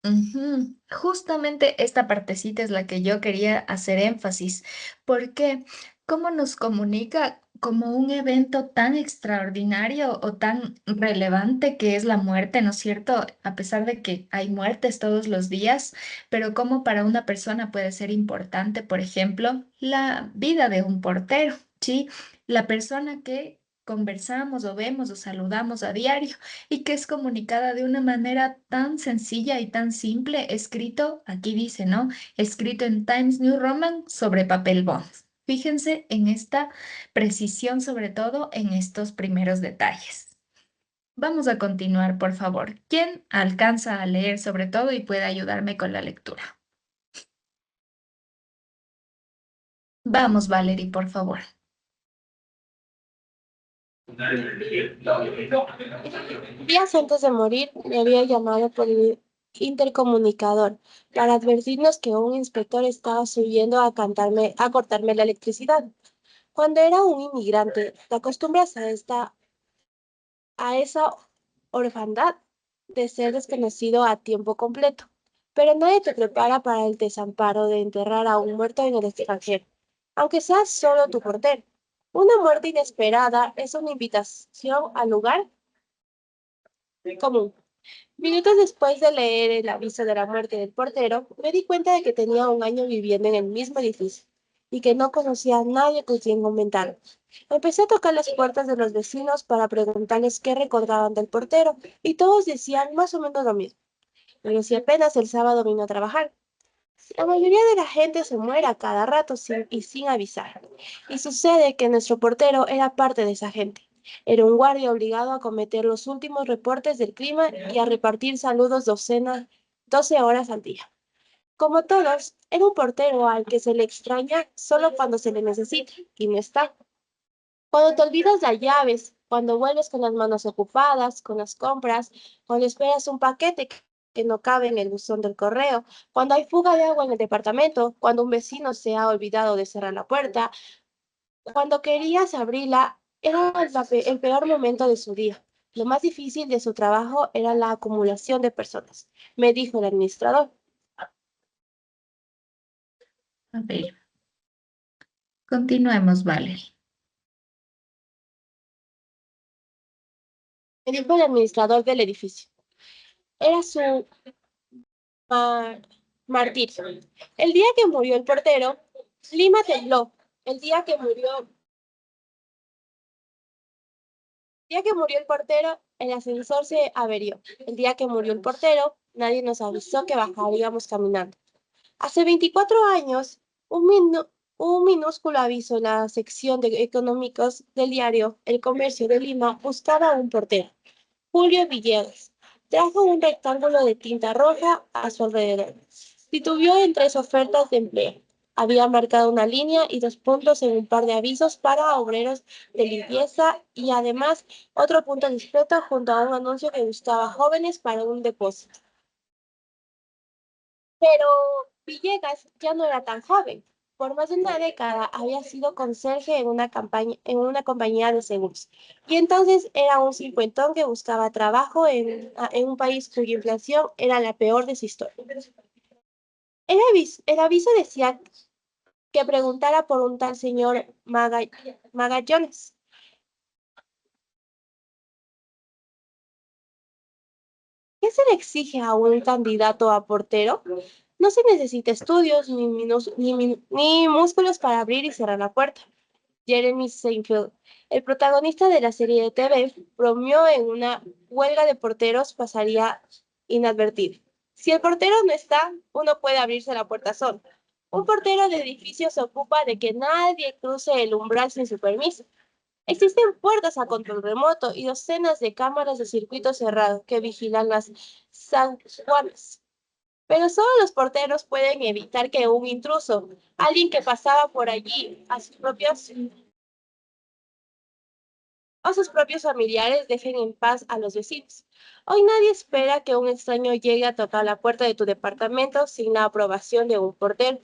Ujú. Justamente esta partecita es la que yo quería hacer énfasis, porque cómo nos comunica como un evento tan extraordinario o tan relevante que es la muerte, ¿no es cierto? A pesar de que hay muertes todos los días, pero cómo para una persona puede ser importante, por ejemplo, la vida de un portero, ¿sí? La persona que conversamos o vemos o saludamos a diario y que es comunicada de una manera tan sencilla y tan simple, escrito, aquí dice, ¿no? Escrito en Times New Roman sobre papel bond. Fíjense en esta precisión, sobre todo en estos primeros detalles. Vamos a continuar, por favor. ¿Quién alcanza a leer sobre todo y puede ayudarme con la lectura? Vamos, Valerie, por favor. Días antes de morir, me había llamado por el intercomunicador para advertirnos que un inspector estaba subiendo a cortarme la electricidad. Cuando era un inmigrante, te acostumbras a esa orfandad de ser desconocido a tiempo completo, pero nadie te prepara para el desamparo de enterrar a un muerto en el extranjero, aunque seas solo tu portero. Una muerte inesperada es una invitación al lugar común. Minutos después de leer el aviso de la muerte del portero, me di cuenta de que tenía un año viviendo en el mismo edificio y que no conocía a nadie con quien comentarlo. Empecé a tocar las puertas de los vecinos para preguntarles qué recordaban del portero y todos decían más o menos lo mismo. Pero si apenas el sábado vino a trabajar. La mayoría de la gente se muere a cada rato sin avisar. Y sucede que nuestro portero era parte de esa gente. Era un guardia obligado a cometer los últimos reportes del clima y a repartir saludos 12 horas al día. Como todos, era un portero al que se le extraña solo cuando se le necesita y no está. Cuando te olvidas las llaves, cuando vuelves con las manos ocupadas, con las compras, cuando esperas un paquete que no cabe en el buzón del correo, cuando hay fuga de agua en el departamento, cuando un vecino se ha olvidado de cerrar la puerta, cuando querías abrirla, era el peor momento de su día. Lo más difícil de su trabajo era la acumulación de personas, me dijo el administrador. A ver, continuemos, Valerie. Me dijo el administrador del edificio. Era su mar- martirio. El día que murió el portero, Lima tembló. El día que murió el portero, el ascensor se averió. El día que murió el portero, nadie nos avisó que bajaríamos caminando. Hace 24 años, un minúsculo aviso en la sección de económicos del diario El Comercio de Lima buscaba un portero. Julio Villegas trajo un rectángulo de tinta roja a su alrededor. Titubeó en 3 ofertas de empleo. Había marcado una línea y 2 puntos en un par de avisos para obreros de limpieza y además otro punto discreto junto a un anuncio que buscaba jóvenes para un depósito. Pero Villegas ya no era tan joven. Por más de una década había sido conserje en una compañía de seguros. Y entonces era un cincuentón que buscaba trabajo en un país cuya inflación era la peor de su historia. El aviso decía que preguntara por un tal señor Magallanes. ¿Qué se le exige a un candidato a portero? No se necesita estudios ni músculos para abrir y cerrar la puerta. Jeremy Seinfeld, el protagonista de la serie de TV, bromeó en una huelga de porteros pasaría inadvertido. Si el portero no está, uno puede abrirse la puerta solo. Un portero de edificio se ocupa de que nadie cruce el umbral sin su permiso. Existen puertas a control remoto y docenas de cámaras de circuito cerrado que vigilan las zaguanas. Pero solo los porteros pueden evitar que un intruso, alguien que pasaba por allí a sus propios familiares, dejen en paz a los vecinos. Hoy nadie espera que un extraño llegue a tocar la puerta de tu departamento sin la aprobación de un portero.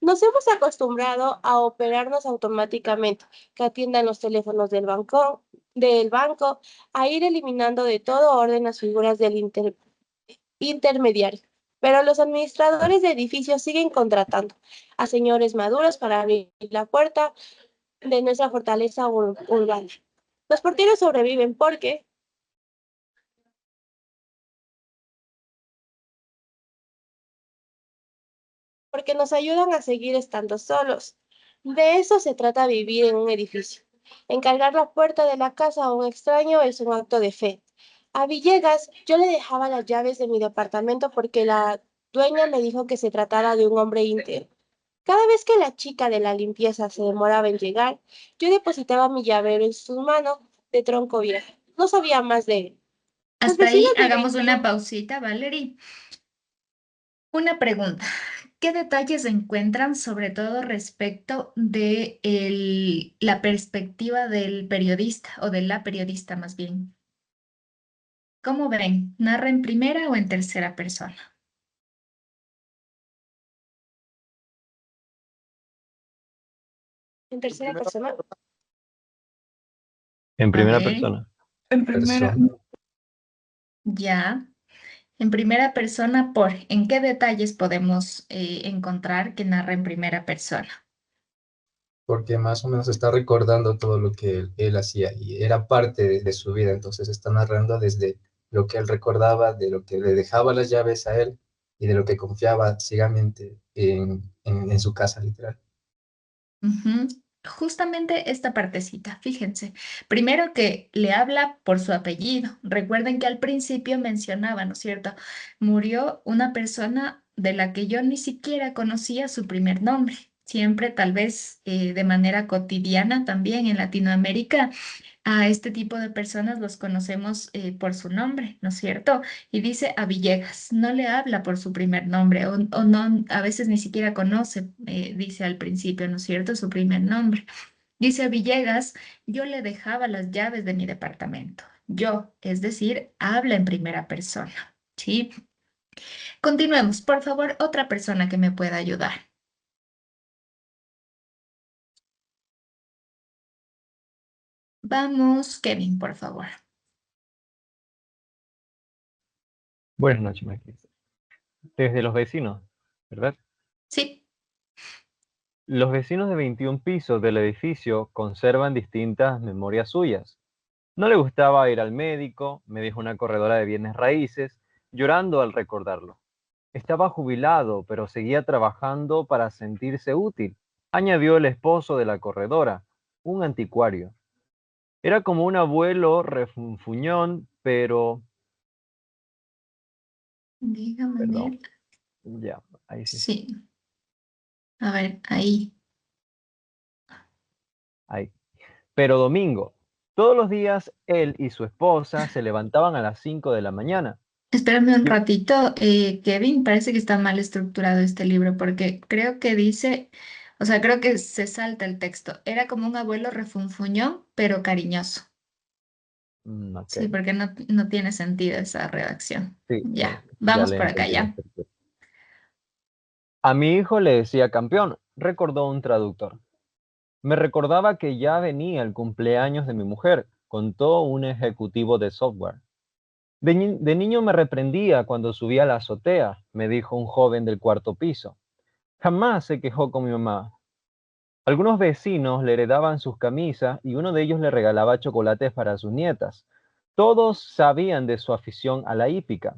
Nos hemos acostumbrado a operarnos automáticamente, que atiendan los teléfonos del banco, a ir eliminando de todo orden las figuras del intermediario. Pero los administradores de edificios siguen contratando a señores maduros para abrir la puerta de nuestra fortaleza urbana. Los porteros sobreviven porque nos ayudan a seguir estando solos. De eso se trata vivir en un edificio. Encargar la puerta de la casa a un extraño es un acto de fe. A Villegas yo le dejaba las llaves de mi departamento porque la dueña me dijo que se tratara de un hombre íntegro. Cada vez que la chica de la limpieza se demoraba en llegar, yo depositaba mi llavero en su mano de tronco viejo. No sabía más de él. Los Hasta ahí vecinos de hagamos una 21 pausita, Valerie. Una pregunta. ¿Qué detalles encuentran, sobre todo respecto de la perspectiva del periodista o de la periodista más bien? ¿Cómo ven? ¿Narra en primera o en tercera persona? en tercera persona. En A primera ver, persona. en primera, Persona. ya. En primera persona, ¿en qué detalles podemos encontrar que narra en primera persona? Porque más o menos está recordando todo lo que él hacía y era parte de su vida, entonces está narrando desde lo que él recordaba, de lo que le dejaba las llaves a él y de lo que confiaba ciegamente en su casa, literal. Ujú. Justamente esta partecita, fíjense. Primero que le habla por su apellido. Recuerden que al principio mencionaba, ¿no es cierto? Murió una persona de la que yo ni siquiera conocía su primer nombre. Siempre, tal vez de manera cotidiana también en Latinoamérica, a este tipo de personas los conocemos por su nombre, ¿no es cierto? Y dice a Villegas, no le habla por su primer nombre o no, a veces ni siquiera conoce, dice al principio, ¿no es cierto? Su primer nombre. Dice a Villegas, yo le dejaba las llaves de mi departamento. Yo, es decir, habla en primera persona, ¿sí? Continuemos, por favor, otra persona que me pueda ayudar. Vamos, Kevin, por favor. Buenas noches, maestra. Desde los vecinos, ¿verdad? Sí. Los vecinos de 21 pisos del edificio conservan distintas memorias suyas. No le gustaba ir al médico, me dijo una corredora de bienes raíces, llorando al recordarlo. Estaba jubilado, pero seguía trabajando para sentirse útil, añadió el esposo de la corredora, un anticuario. Era como un abuelo refunfuñón, pero... Dígame ver. Perdón, ya, ahí sí, Sí. A ver, ahí. ahí. Pero domingo, todos los días él y su esposa se levantaban a las 5 de la mañana. Espérame un Yo- ratito, Kevin, parece que está mal estructurado este libro porque creo que dice, o sea, creo que se salta el texto. Era como un abuelo refunfuñón, pero cariñoso. Ok, Sí, porque no tiene sentido esa redacción. sí, Ya, ya vamos le por acá entendí la ya. estructura. A mi hijo le decía campeón, recordó un traductor. Me recordaba que ya venía el cumpleaños de mi mujer, contó un ejecutivo de software. De niño me reprendía cuando subía a la azotea, me dijo un joven del cuarto piso. Jamás se quejó con mi mamá. Algunos vecinos le heredaban sus camisas y uno de ellos le regalaba chocolates para sus nietas. Todos sabían de su afición a la hípica.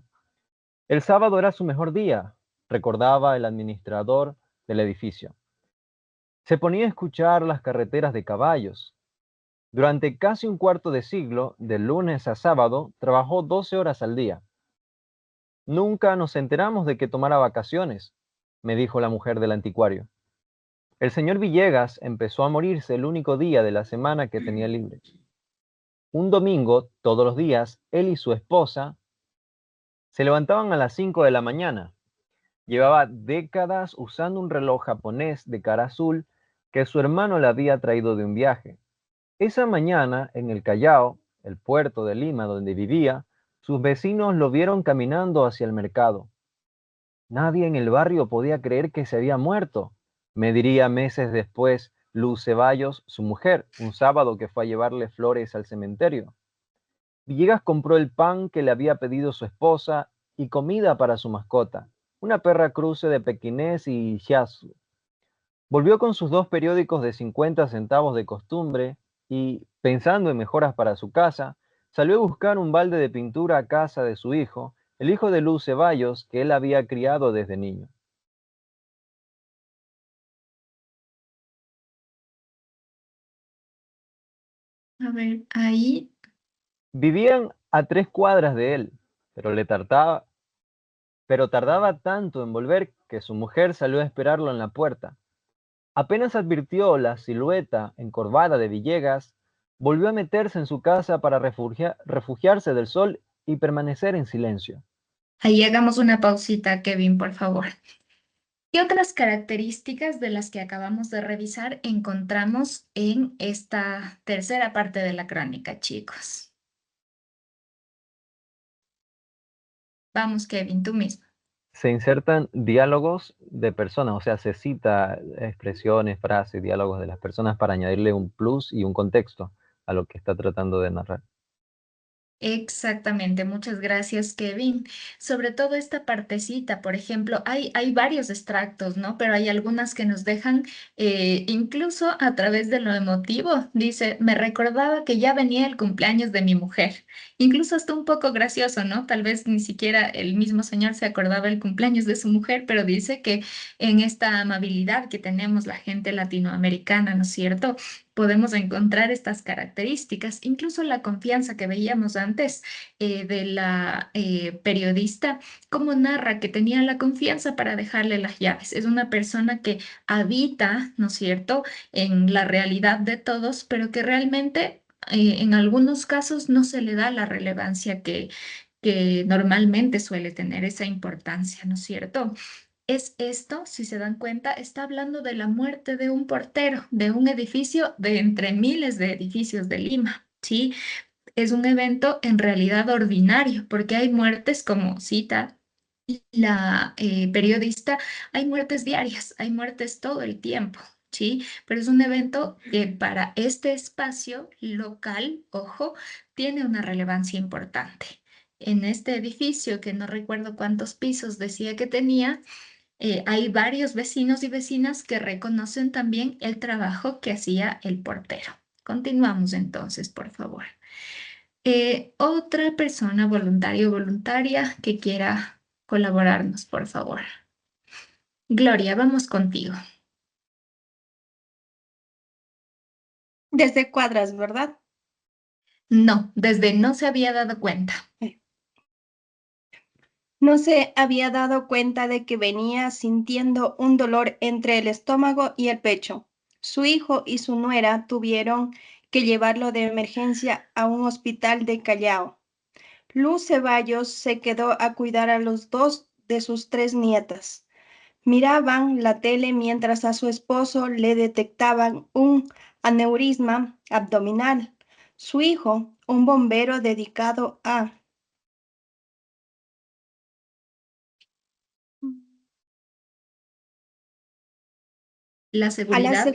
El sábado era su mejor día, recordaba el administrador del edificio. Se ponía a escuchar las carreteras de caballos. Durante casi un cuarto de siglo, de lunes a sábado, trabajó 12 horas al día. Nunca nos enteramos de que tomara vacaciones, me dijo la mujer del anticuario. El señor Villegas empezó a morirse el único día de la semana que tenía libre. Un domingo, todos los días, él y su esposa se levantaban a las 5 de la mañana. Llevaba décadas usando un reloj japonés de cara azul que su hermano le había traído de un viaje. Esa mañana, en el Callao, el puerto de Lima donde vivía, sus vecinos lo vieron caminando hacia el mercado. Nadie en el barrio podía creer que se había muerto, me diría meses después Luz Ceballos, su mujer, un sábado que fue a llevarle flores al cementerio. Villegas compró el pan que le había pedido su esposa y comida para su mascota, una perra cruce de pequinés y shiatsu. Volvió con sus 2 periódicos de 50 centavos de costumbre y, pensando en mejoras para su casa, salió a buscar un balde de pintura a casa de su hijo, el hijo de Luz Ceballos, que él había criado desde niño. A ver, ahí. Vivían a 3 cuadras de él, pero tardaba tanto en volver que su mujer salió a esperarlo en la puerta. Apenas advirtió la silueta encorvada de Villegas, volvió a meterse en su casa para refugiarse del sol y permanecer en silencio. Ahí hagamos una pausita, Kevin, por favor. ¿Qué otras características de las que acabamos de revisar encontramos en esta tercera parte de la crónica, chicos? Vamos, Kevin, tú mismo. Se insertan diálogos de personas, o sea, se cita expresiones, frases, diálogos de las personas para añadirle un plus y un contexto a lo que está tratando de narrar. Exactamente, muchas gracias, Kevin. Sobre todo esta partecita, por ejemplo, hay varios extractos, ¿no? Pero hay algunas que nos dejan incluso a través de lo emotivo. Dice, me recordaba que ya venía el cumpleaños de mi mujer. Incluso hasta un poco gracioso, ¿no? Tal vez ni siquiera el mismo señor se acordaba el cumpleaños de su mujer, pero dice que en esta amabilidad que tenemos la gente latinoamericana, ¿no es cierto? Podemos encontrar estas características, incluso la confianza que veíamos antes de la periodista, como narra que tenía la confianza para dejarle las llaves. Es una persona que habita, ¿no es cierto?, en la realidad de todos, pero que realmente en algunos casos no se le da la relevancia que normalmente suele tener esa importancia, ¿no es cierto? Es esto, si se dan cuenta, está hablando de la muerte de un portero, de un edificio de entre miles de edificios de Lima, ¿sí? Es un evento en realidad ordinario, porque hay muertes, como cita la periodista, hay muertes diarias, hay muertes todo el tiempo, ¿sí? Pero es un evento que para este espacio local, ojo, tiene una relevancia importante. En este edificio, que no recuerdo cuántos pisos decía que tenía, hay varios vecinos y vecinas que reconocen también el trabajo que hacía el portero. Continuamos entonces, por favor. Otra persona, voluntario o voluntaria, que quiera colaborarnos, por favor. Gloria, vamos contigo. Desde cuadras, ¿verdad? No, desde no se había dado cuenta. No se había dado cuenta de que venía sintiendo un dolor entre el estómago y el pecho. Su hijo y su nuera tuvieron que llevarlo de emergencia a un hospital de Callao. Luz Ceballos se quedó a cuidar a los 2 de sus 3 nietas. Miraban la tele mientras a su esposo le detectaban un aneurisma abdominal. Su hijo, un bombero dedicado a La seguridad.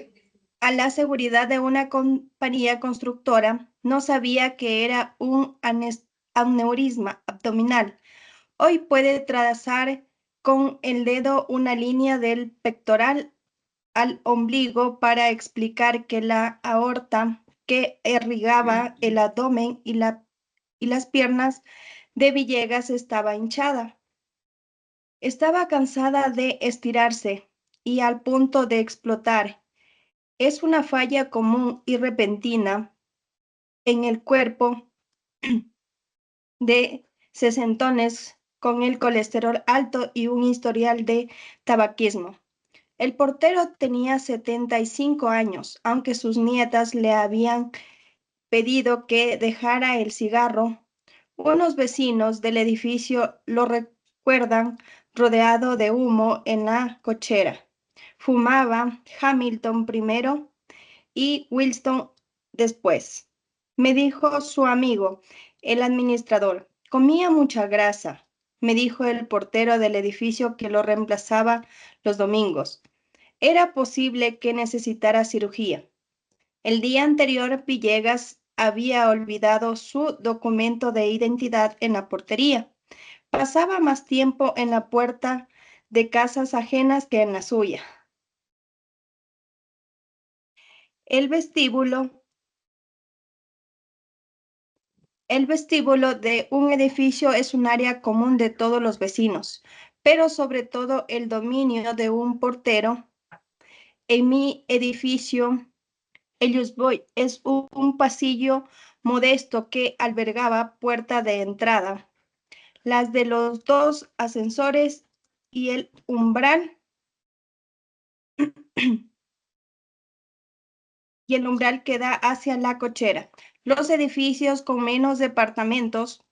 a la seguridad de una compañía constructora, no sabía que era un aneurisma abdominal. Hoy puede trazar con el dedo una línea del pectoral al ombligo para explicar que la aorta que irrigaba el abdomen y las piernas de Villegas estaba hinchada. Estaba cansada de estirarse y al punto de explotar. Es una falla común y repentina en el cuerpo de sesentones con el colesterol alto y un historial de tabaquismo. El portero tenía 75 años, aunque sus nietas le habían pedido que dejara el cigarro. Unos vecinos del edificio lo recuerdan rodeado de humo en la cochera. Fumaba Hamilton primero y Winston después. Me dijo su amigo, el administrador. Comía mucha grasa, me dijo el portero del edificio que lo reemplazaba los domingos. Era posible que necesitara cirugía. El día anterior, Villegas había olvidado su documento de identidad en la portería. Pasaba más tiempo en la puerta de casas ajenas que en la suya. El vestíbulo de un edificio es un área común de todos los vecinos, pero sobre todo el dominio de un portero. En mi edificio, es un pasillo modesto que albergaba puerta de entrada, las de los dos ascensores y el umbral que da hacia la cochera. Los edificios con menos departamentos,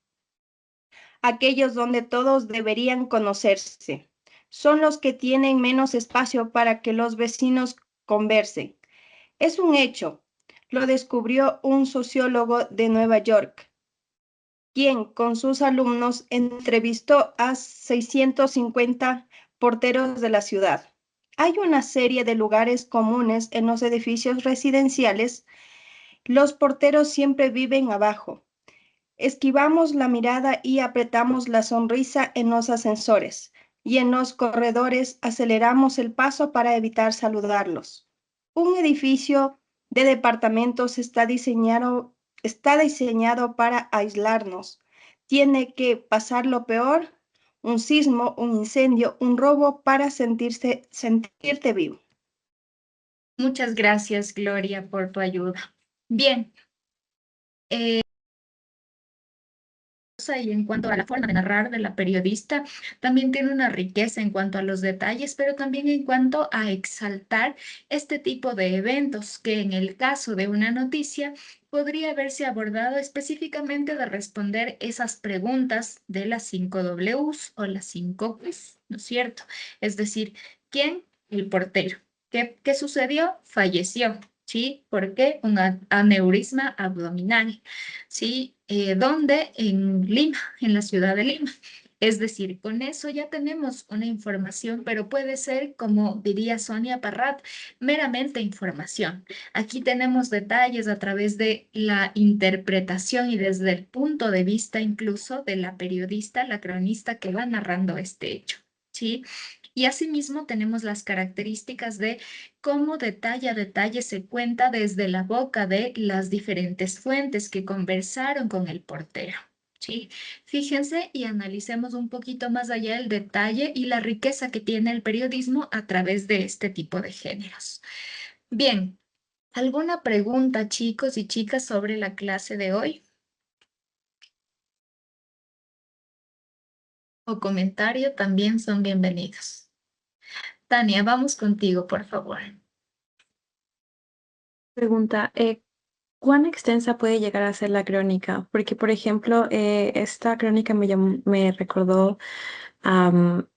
aquellos donde todos deberían conocerse, son los que tienen menos espacio para que los vecinos conversen. Es un hecho, lo descubrió un sociólogo de Nueva York, quien con sus alumnos entrevistó a 650 porteros de la ciudad. Hay una serie de lugares comunes en los edificios residenciales. Los porteros siempre viven abajo. Esquivamos la mirada y apretamos la sonrisa en los ascensores, y en los corredores aceleramos el paso para evitar saludarlos. Un edificio de departamentos está diseñado para aislarnos. Tiene que pasar lo peor, un sismo, un incendio, un robo, para sentirte vivo. Muchas gracias, Gloria, por tu ayuda. Bien. Y en cuanto a la forma de narrar de la periodista, también tiene una riqueza en cuanto a los detalles, pero también en cuanto a exaltar este tipo de eventos que en el caso de una noticia podría haberse abordado específicamente de responder esas preguntas de las 5 Ws o las 5 Qs, ¿no es cierto? Es decir, ¿quién? El portero. ¿Qué sucedió? Falleció. ¿Sí? ¿Por qué? Un aneurisma abdominal. ¿Sí? ¿Dónde? En Lima, en la ciudad de Lima. Es decir, con eso ya tenemos una información, pero puede ser, como diría Sonia Parrat, meramente información. Aquí tenemos detalles a través de la interpretación y desde el punto de vista incluso de la periodista, la cronista que va narrando este hecho. ¿Sí? Y asimismo tenemos las características de cómo detalle a detalle se cuenta desde la boca de las diferentes fuentes que conversaron con el portero. ¿Sí? Fíjense y analicemos un poquito más allá el detalle y la riqueza que tiene el periodismo a través de este tipo de géneros. Bien, ¿alguna pregunta, chicos y chicas, sobre la clase de hoy? O comentario también son bienvenidos. Tania, vamos contigo, por favor. Pregunta, ¿cuán extensa puede llegar a ser la crónica? Porque, por ejemplo, esta crónica me recordó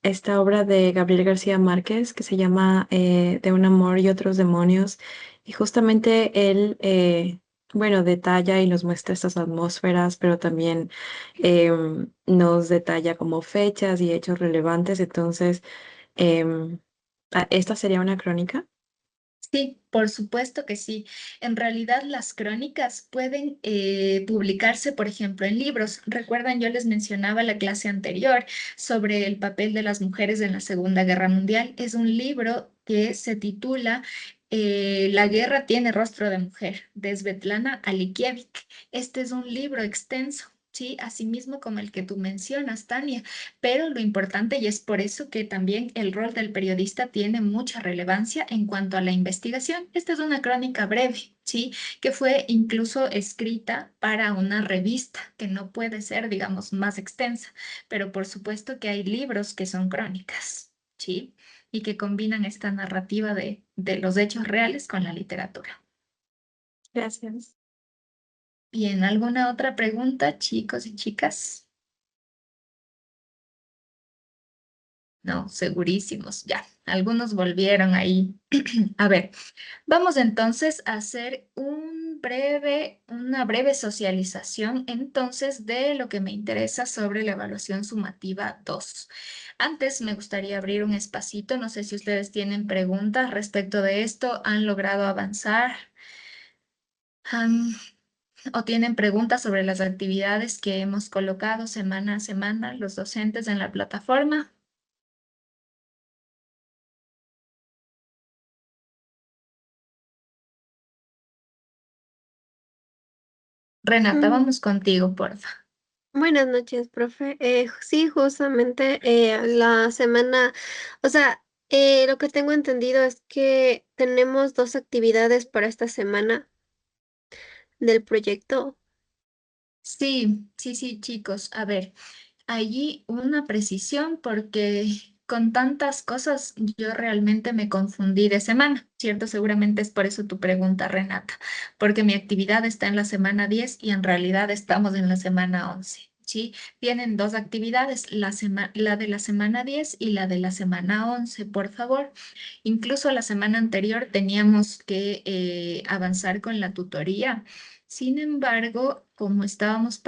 esta obra de Gabriel García Márquez que se llama De un amor y otros demonios. Y justamente él, bueno, detalla y nos muestra estas atmósferas, pero también nos detalla como fechas y hechos relevantes. Entonces, ¿esta sería una crónica? Sí, por supuesto que sí. En realidad las crónicas pueden publicarse, por ejemplo, en libros. Recuerdan, yo les mencionaba la clase anterior sobre el papel de las mujeres en la Segunda Guerra Mundial. Es un libro que se titula La guerra tiene rostro de mujer, de Svetlana Alexievich. Este es un libro extenso. ¿sí? Asimismo como el que tú mencionas, Tania. Pero lo importante, y es por eso que también el rol del periodista tiene mucha relevancia en cuanto a la investigación. Esta es una crónica breve, ¿sí? Que fue incluso escrita para una revista, que no puede ser, digamos, más extensa, pero por supuesto que hay libros que son crónicas, ¿sí? Y que combinan esta narrativa de los hechos reales con la literatura. Gracias. Bien, ¿alguna otra pregunta, chicos y chicas? No, segurísimos, ya. Algunos volvieron ahí. A ver, vamos entonces a hacer una breve socialización entonces de lo que me interesa sobre la evaluación sumativa 2. Antes me gustaría abrir un espacito, no sé si ustedes tienen preguntas respecto de esto, han logrado avanzar. ¿O tienen preguntas sobre las actividades que hemos colocado semana a semana los docentes en la plataforma? Renata, vamos contigo, porfa. Buenas noches, profe. Sí, justamente la semana, o sea, lo que tengo entendido es que tenemos 2 actividades para esta semana del proyecto. Sí, chicos. A ver, allí una precisión porque con tantas cosas yo realmente me confundí de semana, ¿cierto? Seguramente es por eso tu pregunta, Renata, porque mi actividad está en la semana 10 y en realidad estamos en la semana 11. ¿Sí? Tienen 2 actividades, la de la semana 10 y la de la semana 11, por favor. Incluso la semana anterior teníamos que avanzar con la tutoría. Sin embargo, como estábamos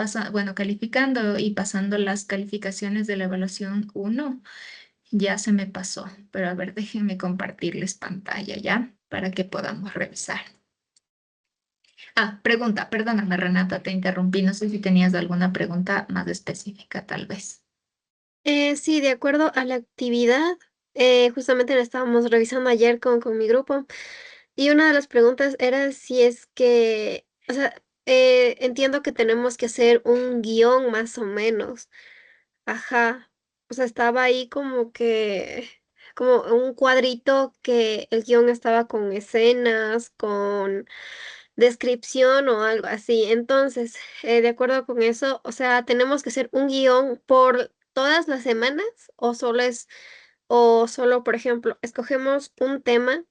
calificando y pasando las calificaciones de la evaluación 1, ya se me pasó. Pero a ver, déjenme compartirles pantalla ya para que podamos revisar. Pregunta, perdóname, Renata, te interrumpí. No sé si tenías alguna pregunta más específica, tal vez. Sí, de acuerdo a la actividad, justamente la estábamos revisando ayer con mi grupo y una de las preguntas era si es que, o sea, entiendo que tenemos que hacer un guión más o menos. Ajá. O sea, estaba ahí como un cuadrito que el guión estaba con escenas, con descripción o algo así. Entonces, de acuerdo con eso, o sea, tenemos que hacer un guión por todas las semanas o solo, por ejemplo, escogemos un tema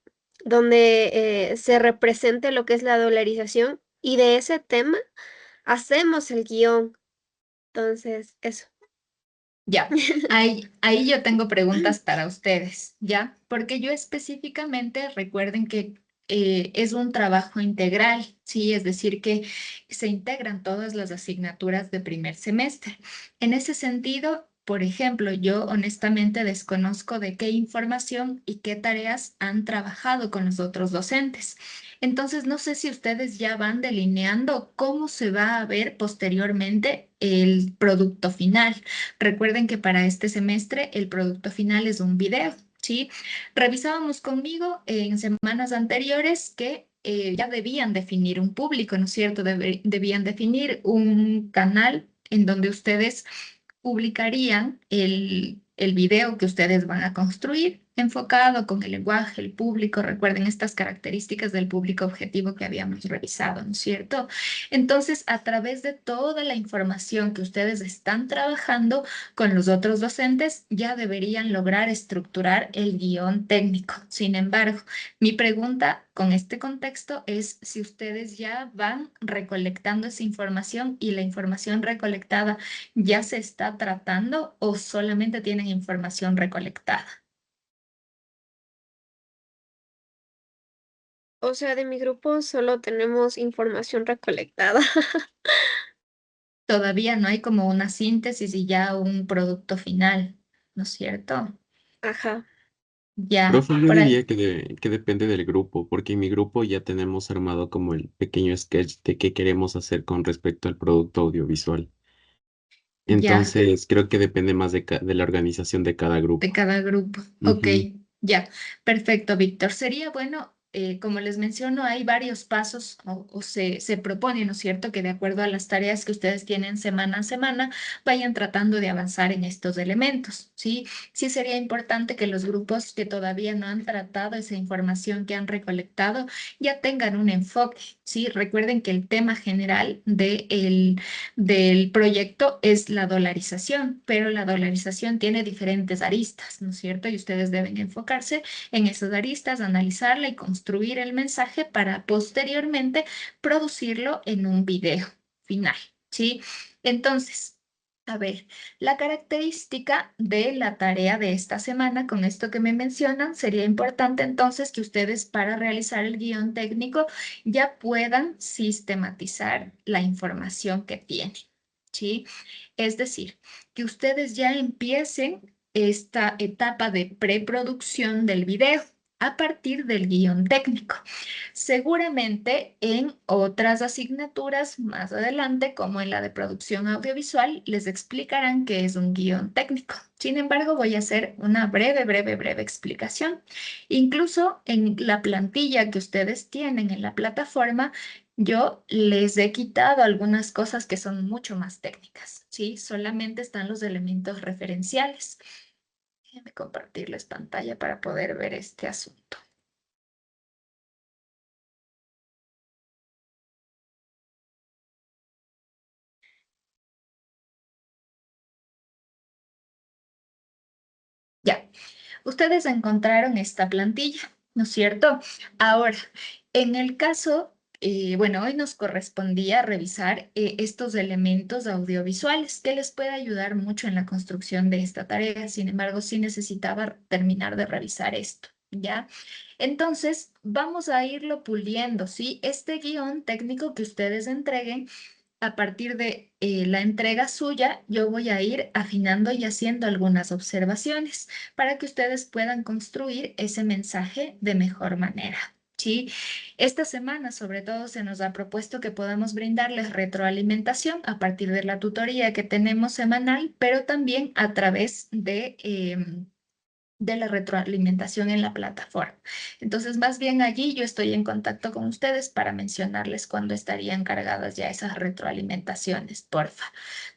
donde se represente lo que es la dolarización y de ese tema hacemos el guión. Entonces, eso. Ya, ahí yo tengo preguntas para ustedes, ¿ya? Porque yo específicamente, recuerden que es un trabajo integral, ¿sí? Es decir, que se integran todas las asignaturas de primer semestre. En ese sentido, por ejemplo, yo honestamente desconozco de qué información y qué tareas han trabajado con los otros docentes. Entonces, no sé si ustedes ya van delineando cómo se va a ver posteriormente el producto final. Recuerden que para este semestre el producto final es un video, ¿sí? Revisábamos conmigo en semanas anteriores que ya debían definir un público, ¿no es cierto? Debían definir un canal en donde ustedes publicarían el video que ustedes van a construir, enfocado con el lenguaje, el público. Recuerden estas características del público objetivo que habíamos revisado, ¿no es cierto? Entonces, a través de toda la información que ustedes están trabajando con los otros docentes, ya deberían lograr estructurar el guión técnico. Sin embargo, mi pregunta con este contexto es si ustedes ya van recolectando esa información y la información recolectada ya se está tratando o solamente tienen información recolectada. O sea, de mi grupo solo tenemos información recolectada. Todavía no hay como una síntesis y ya un producto final, ¿no es cierto? Ajá. Ya, Profe, yo por ahí. diría que depende del grupo, porque en mi grupo ya tenemos armado como el pequeño sketch de qué queremos hacer con respecto al producto audiovisual. Ya, Entonces, creo que depende más de la organización de cada de grupo. cada grupo. Ok, Ujú. ya. Perfecto, Víctor. Sería bueno como les menciono, hay varios pasos o se propone, ¿no es cierto?, que de acuerdo a las tareas que ustedes tienen semana a semana, vayan tratando de avanzar en estos elementos, ¿sí? Sí sería importante que los grupos que todavía no han tratado esa información que han recolectado ya tengan un enfoque, ¿sí? Recuerden que el tema general del proyecto es la dolarización, pero la dolarización tiene diferentes aristas, ¿no es cierto? Y ustedes deben enfocarse en esas aristas, analizarla y construir el mensaje para posteriormente producirlo en un video final, ¿sí? Entonces, a ver, la característica de la tarea de esta semana, con esto que me mencionan, sería importante entonces que ustedes para realizar el guión técnico ya puedan sistematizar la información que tienen, ¿sí? Es decir, que ustedes ya empiecen esta etapa de preproducción del video a partir del guión técnico. Seguramente en otras asignaturas más adelante, como en la de producción audiovisual, les explicarán qué es un guión técnico. Sin embargo, voy a hacer una breve explicación. Incluso en la plantilla que ustedes tienen en la plataforma, yo les he quitado algunas cosas que son mucho más técnicas, ¿sí? Solamente están los elementos referenciales. Déjenme compartirles pantalla para poder ver este asunto. Ya, ustedes encontraron esta plantilla, ¿no es cierto? Ahora, en el caso, bueno, hoy nos correspondía revisar estos elementos audiovisuales que les puede ayudar mucho en la construcción de esta tarea. Sin embargo, sí necesitaba terminar de revisar esto, ¿ya? Entonces, vamos a irlo puliendo, ¿sí? Este guión técnico que ustedes entreguen a partir de la entrega suya, yo voy a ir afinando y haciendo algunas observaciones para que ustedes puedan construir ese mensaje de mejor manera. ¿Sí? Esta semana, sobre todo, se nos ha propuesto que podamos brindarles retroalimentación a partir de la tutoría que tenemos semanal, pero también a través de la retroalimentación en la plataforma. Entonces, más bien allí yo estoy en contacto con ustedes para mencionarles cuándo estarían cargadas ya esas retroalimentaciones, porfa.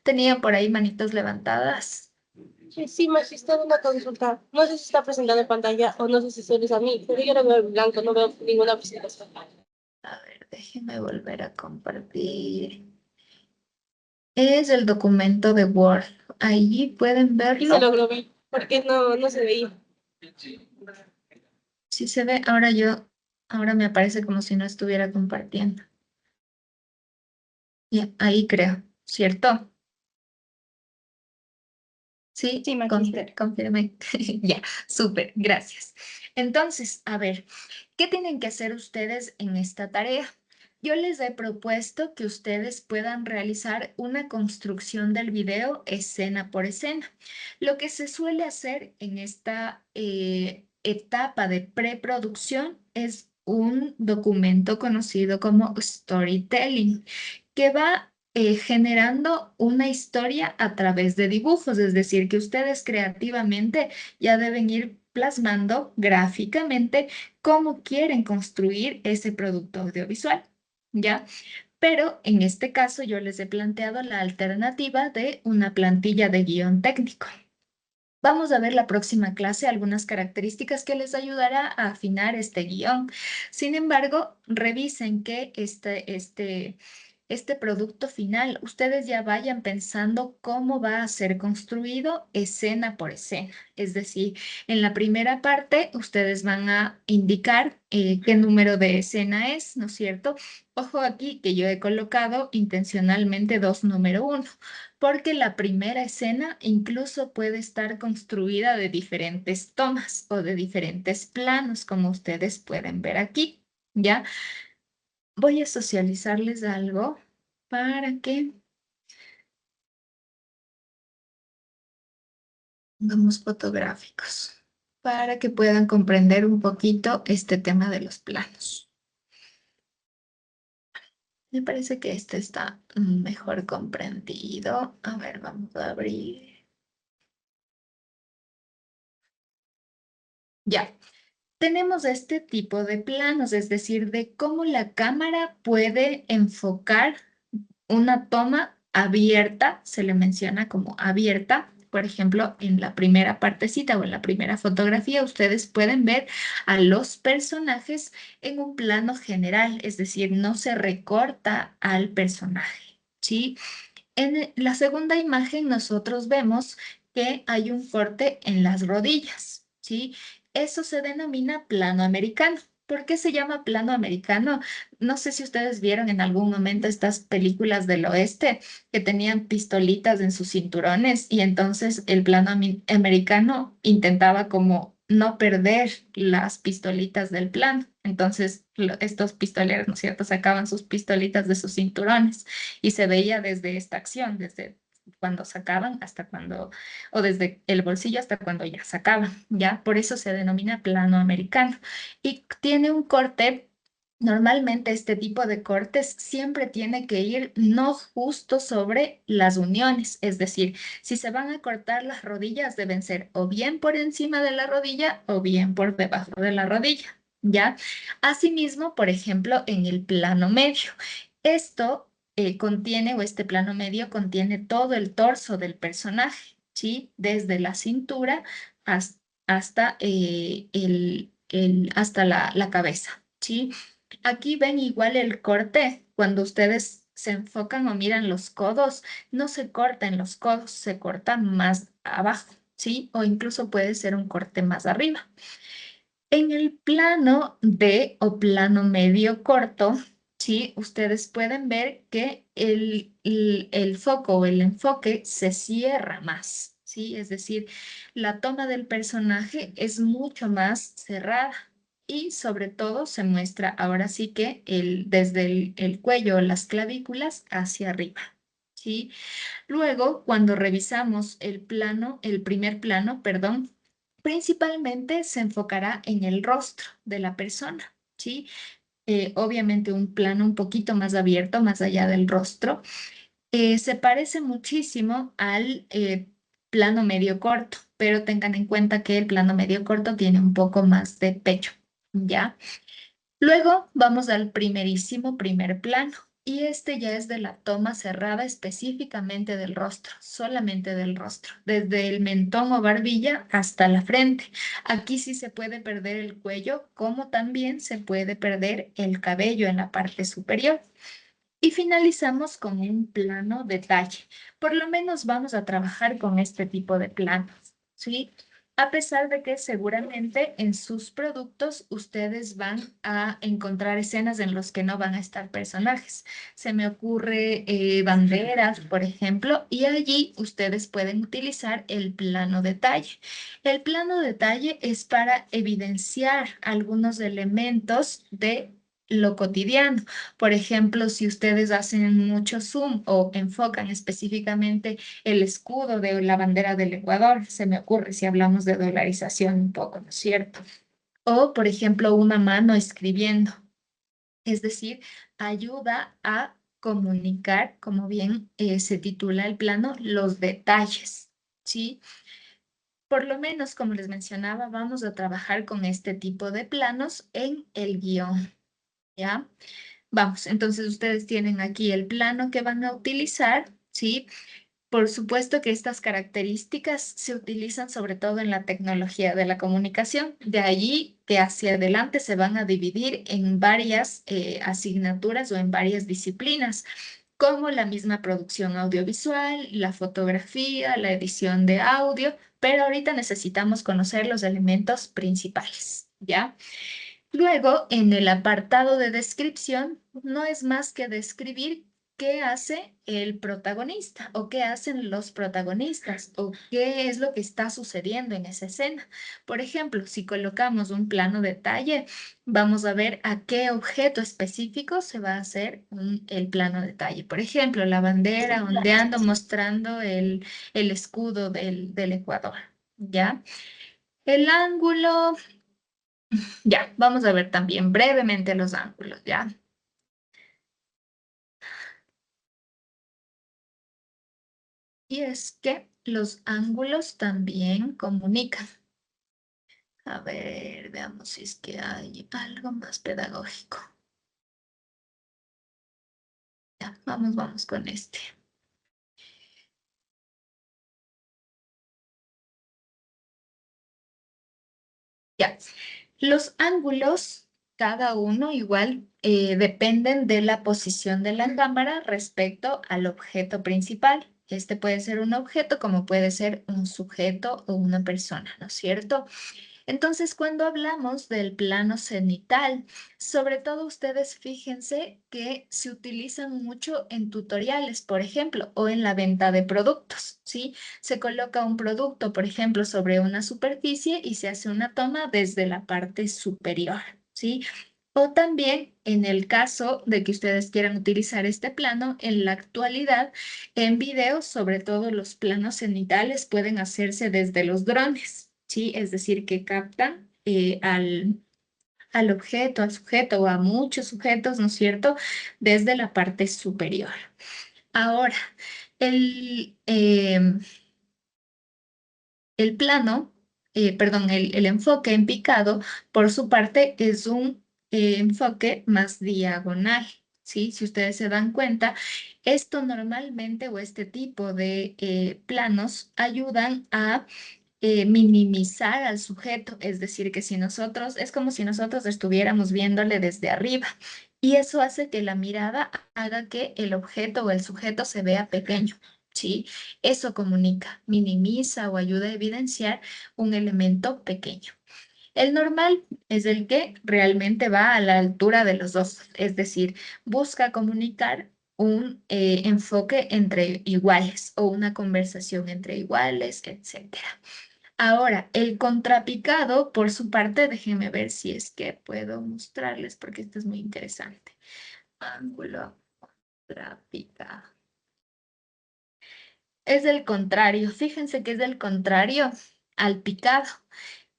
Tenían por ahí manitos levantadas. Sí, magistrado, una consulta. No sé si está presentando en pantalla o no sé si solo es a mí, pero yo lo veo en blanco, no veo ninguna presentación. A ver, déjenme volver a compartir. Es el documento de Word. Allí pueden verlo. Sí se logró ver, porque no se veía. Sí se ve, ahora me aparece como si no estuviera compartiendo. Ya, ahí creo, ¿cierto? Sí, Sí, magíster. confirmé. Ya, súper, gracias. Entonces, a ver, ¿qué tienen que hacer ustedes en esta tarea? Yo les he propuesto que ustedes puedan realizar una construcción del video escena por escena. Lo que se suele hacer en esta etapa de preproducción es un documento conocido como storytelling, que va generando una historia a través de dibujos, es decir, que ustedes creativamente ya deben ir plasmando gráficamente cómo quieren construir ese producto audiovisual, ¿ya? Pero en este caso yo les he planteado la alternativa de una plantilla de guión técnico. Vamos a ver la próxima clase algunas características que les ayudará a afinar este guión. Sin embargo, revisen que este producto final, ustedes ya vayan pensando cómo va a ser construido escena por escena. Es decir, en la primera parte, ustedes van a indicar qué número de escena es, ¿no es cierto? Ojo aquí que yo he colocado intencionalmente 2 número 1, porque la primera escena incluso puede estar construida de diferentes tomas o de diferentes planos, como ustedes pueden ver aquí, ¿ya? Voy a socializarles algo para que pongamos fotográficos, para que puedan comprender un poquito este tema de los planos. Me parece que este está mejor comprendido. A ver, vamos a abrir. Ya. tenemos este tipo de planos, es decir, de cómo la cámara puede enfocar una toma abierta, se le menciona como abierta. Por ejemplo, en la primera partecita o en la primera fotografía, ustedes pueden ver a los personajes en un plano general, es decir, no se recorta al personaje, ¿sí? En la segunda imagen nosotros vemos que hay un corte en las rodillas, ¿sí? Eso se denomina plano americano. ¿Por qué se llama plano americano? No sé si ustedes vieron en algún momento estas películas del oeste que tenían pistolitas en sus cinturones y entonces el plano americano intentaba como no perder las pistolitas del plano. Entonces estos pistoleros, ¿no es cierto?, sacaban sus pistolitas de sus cinturones y se veía desde esta acción, desde cuando sacaban hasta cuando, o desde el bolsillo hasta cuando ya sacaban, ¿ya? Por eso se denomina plano americano. Y tiene un corte. Normalmente este tipo de cortes siempre tiene que ir no justo sobre las uniones, es decir, si se van a cortar las rodillas deben ser o bien por encima de la rodilla o bien por debajo de la rodilla, ¿ya? Asimismo, por ejemplo, en el plano medio. Esto contiene, o este plano medio contiene todo el torso del personaje, ¿sí? Desde la cintura hasta, hasta la cabeza, ¿sí? Aquí ven igual el corte. Cuando ustedes se enfocan o miran los codos, no se corta en los codos, se corta más abajo, ¿sí? O incluso puede ser un corte más arriba. En el plano de o plano medio corto, ¿sí? Ustedes pueden ver que el foco o el enfoque se cierra más, ¿sí? Es decir, la toma del personaje es mucho más cerrada y sobre todo se muestra ahora sí que desde el cuello o las clavículas hacia arriba, ¿sí? Luego, cuando revisamos el plano, el primer plano, perdón, principalmente se enfocará en el rostro de la persona, ¿sí? Obviamente un plano un poquito más abierto, más allá del rostro. Se parece muchísimo al plano medio corto, pero tengan en cuenta que el plano medio corto tiene un poco más de pecho, ¿ya? Luego vamos al primerísimo primer plano y este ya es de la toma cerrada específicamente del rostro, solamente del rostro, desde el mentón o barbilla hasta la frente. Aquí sí se puede perder el cuello, como también se puede perder el cabello en la parte superior. Y finalizamos con un plano detalle. Por lo menos vamos a trabajar con este tipo de planos, ¿sí? A pesar de que seguramente en sus productos ustedes van a encontrar escenas en las que no van a estar personajes. Se me ocurre banderas, por ejemplo, y allí ustedes pueden utilizar el plano detalle. El plano detalle es para evidenciar algunos elementos de lo cotidiano. Por ejemplo, si ustedes hacen mucho zoom o enfocan específicamente el escudo de la bandera del Ecuador, se me ocurre si hablamos de dolarización un poco, ¿no es cierto? O, por ejemplo, una mano escribiendo. Es decir, ayuda a comunicar, como bien se titula el plano, los detalles, ¿sí? Por lo menos, como les mencionaba, vamos a trabajar con este tipo de planos en el guión, ¿ya? Vamos, entonces ustedes tienen aquí el plano que van a utilizar, ¿sí? Por supuesto que estas características se utilizan sobre todo en la tecnología de la comunicación. De allí que hacia adelante se van a dividir en varias asignaturas o en varias disciplinas, como la misma producción audiovisual, la fotografía, la edición de audio, pero ahorita necesitamos conocer los elementos principales, ¿ya? Luego, en el apartado de descripción, no es más que describir qué hace el protagonista o qué hacen los protagonistas o qué es lo que está sucediendo en esa escena. Por ejemplo, si colocamos un plano detalle, vamos a ver a qué objeto específico se va a hacer el plano detalle. Por ejemplo, la bandera ondeando mostrando el escudo del Ecuador, ¿ya? El ángulo. Ya, vamos a ver también brevemente los ángulos, ¿ya? Y es que los ángulos también comunican. A ver, veamos si es que hay algo más pedagógico. Ya, vamos con este. Ya, los ángulos, cada uno igual, dependen de la posición de la cámara respecto al objeto principal. Este puede ser un objeto como puede ser un sujeto o una persona, ¿no es cierto? Entonces, cuando hablamos del plano cenital, sobre todo ustedes fíjense que se utilizan mucho en tutoriales, por ejemplo, o en la venta de productos, ¿sí? Se coloca un producto, por ejemplo, sobre una superficie y se hace una toma desde la parte superior, ¿sí? O también en el caso de que ustedes quieran utilizar este plano, en la actualidad, en videos, sobre todo los planos cenitales pueden hacerse desde los drones, ¿sí? Es decir, que captan al objeto, al sujeto o a muchos sujetos, ¿no es cierto? Desde la parte superior. Ahora, el, el plano, perdón, el enfoque en picado, por su parte, es un enfoque más diagonal, ¿sí? Si ustedes se dan cuenta, esto normalmente o este tipo de planos ayudan a minimizar al sujeto, es decir, que si nosotros, es como si nosotros estuviéramos viéndole desde arriba. Y eso hace que la mirada haga que el objeto o el sujeto se vea pequeño. ¿Sí? Eso comunica, minimiza o ayuda a evidenciar un elemento pequeño. El normal es el que realmente va a la altura de los dos, es decir, busca comunicar un enfoque entre iguales o una conversación entre iguales, etcétera. Ahora, el contrapicado, por su parte, déjenme ver si es que puedo mostrarles porque esto es muy interesante. Ángulo contrapicado. Es del contrario, fíjense que es del contrario al picado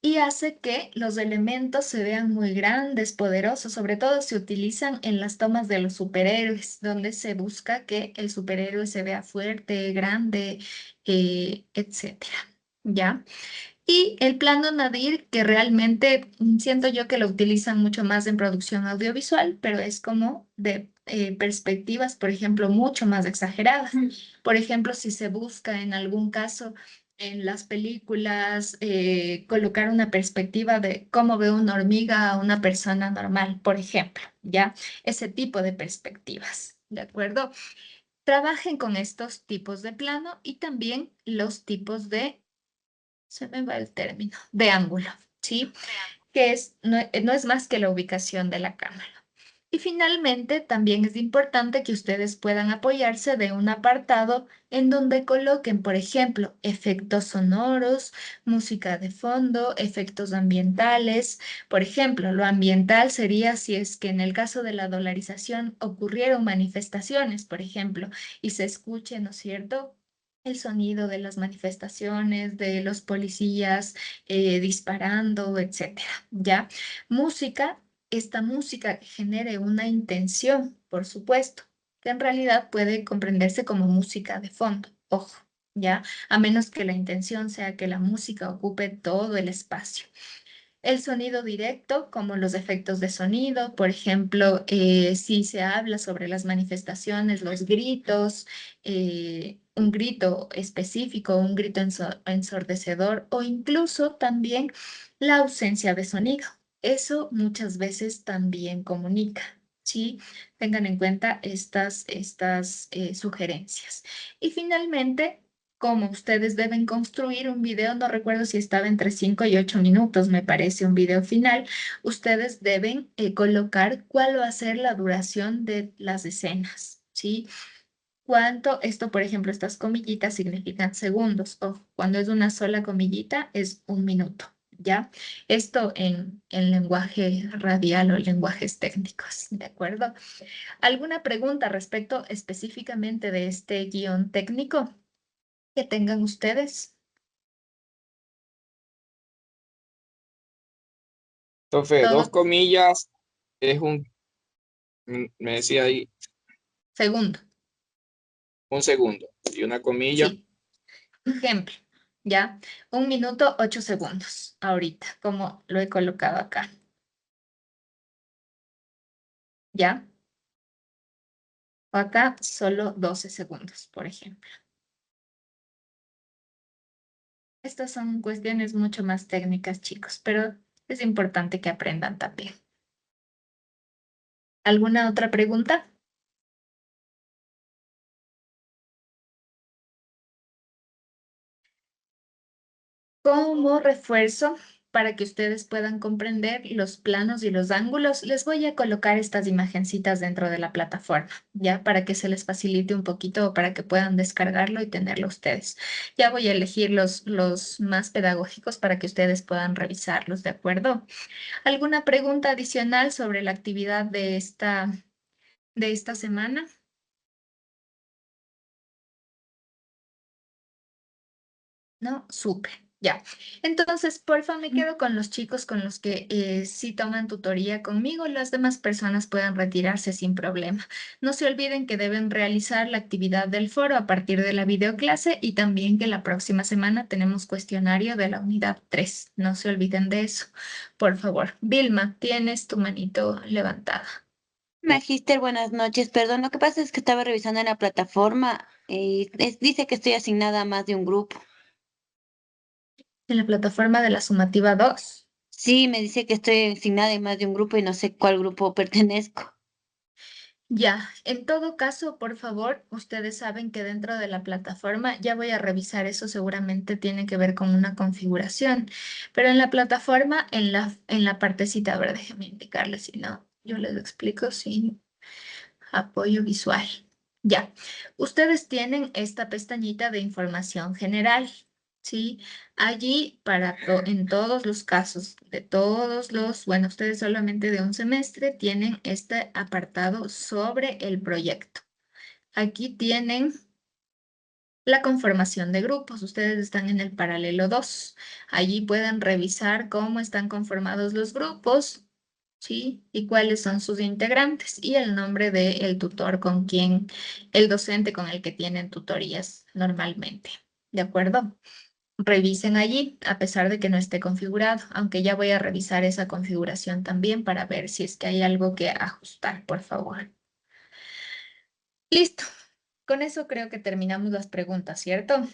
y hace que los elementos se vean muy grandes, poderosos, sobre todo se utilizan en las tomas de los superhéroes, donde se busca que el superhéroe se vea fuerte, grande, etcétera. ¿Ya? Y el plano nadir, que realmente siento yo que lo utilizan mucho más en producción audiovisual, pero es como de perspectivas, por ejemplo, mucho más exageradas. Por ejemplo, si se busca en algún caso en las películas colocar una perspectiva de cómo ve una hormiga a una persona normal, por ejemplo, ¿ya? Ese tipo de perspectivas, ¿de acuerdo? Trabajen con estos tipos de plano y también los tipos de se me va el término, de ángulo, ¿sí? Que no es más que la ubicación de la cámara. Y finalmente, también es importante que ustedes puedan apoyarse de un apartado en donde coloquen, por ejemplo, efectos sonoros, música de fondo, efectos ambientales. Por ejemplo, lo ambiental sería si es que en el caso de la dolarización ocurrieron manifestaciones, por ejemplo, y se escuche, ¿no es cierto? El sonido de las manifestaciones, de los policías disparando, etcétera, ¿ya? Música, esta música que genere una intención, por supuesto, que en realidad puede comprenderse como música de fondo, ojo, ¿ya? A menos que la intención sea que la música ocupe todo el espacio. El sonido directo, como los efectos de sonido, por ejemplo, si se habla sobre las manifestaciones, los gritos, un grito específico, un grito ensordecedor o incluso también la ausencia de sonido. Eso muchas veces también comunica, ¿sí? Tengan en cuenta estas sugerencias. Y finalmente, cómo ustedes deben construir un video, no recuerdo si estaba entre 5 y 8 minutos, me parece un video final, ustedes deben colocar cuál va a ser la duración de las escenas, ¿sí? Esto por ejemplo, estas comillitas significan segundos, o cuando es una sola comillita es un minuto, ¿ya? Esto en lenguaje radial o lenguajes técnicos, ¿de acuerdo? ¿Alguna pregunta respecto específicamente de este guión técnico que tengan ustedes? Profe, Todos, 2 comillas es me decía ahí, segundo, 1 segundo. Y una comilla, sí. Ejemplo, ¿ya? 1 minuto, 8 segundos, ahorita, como lo he colocado acá. ¿Ya? O acá solo 12 segundos, por ejemplo. Estas son cuestiones mucho más técnicas, chicos, pero es importante que aprendan también. ¿Alguna otra pregunta? Como refuerzo, para que ustedes puedan comprender los planos y los ángulos, les voy a colocar estas imagencitas dentro de la plataforma, ya para que se les facilite un poquito o para que puedan descargarlo y tenerlo ustedes. Ya voy a elegir los más pedagógicos para que ustedes puedan revisarlos, ¿de acuerdo? ¿Alguna pregunta adicional sobre la actividad de esta semana? No, súper, ya. Entonces, porfa, me quedo con los chicos con los que sí toman tutoría conmigo. Las demás personas pueden retirarse sin problema. No se olviden que deben realizar la actividad del foro a partir de la videoclase y también que la próxima semana tenemos cuestionario de la unidad 3. No se olviden de eso. Por favor, Vilma, tienes tu manito levantada. Magíster, buenas noches. Perdón, lo que pasa es que estaba revisando en la plataforma y dice que estoy asignada a más de un grupo. En la plataforma de la sumativa 2. Sí, me dice que estoy asignada en más de un grupo y no sé cuál grupo pertenezco. Ya, en todo caso, por favor, ustedes saben que dentro de la plataforma, ya voy a revisar eso, seguramente tiene que ver con una configuración, pero en la plataforma, en la partecita, a ver, déjenme indicarles, si no, yo les explico sin apoyo visual. Ya, ustedes tienen esta pestañita de información general, ¿sí? Allí en todos los casos, bueno, ustedes solamente de un semestre tienen este apartado sobre el proyecto. Aquí tienen la conformación de grupos. Ustedes están en el paralelo 2. Allí pueden revisar cómo están conformados los grupos, ¿sí? Y cuáles son sus integrantes y el nombre del tutor el docente con el que tienen tutorías normalmente. ¿De acuerdo? Revisen allí, a pesar de que no esté configurado, aunque ya voy a revisar esa configuración también para ver si es que hay algo que ajustar, por favor. Listo. Con eso creo que terminamos las preguntas, ¿cierto?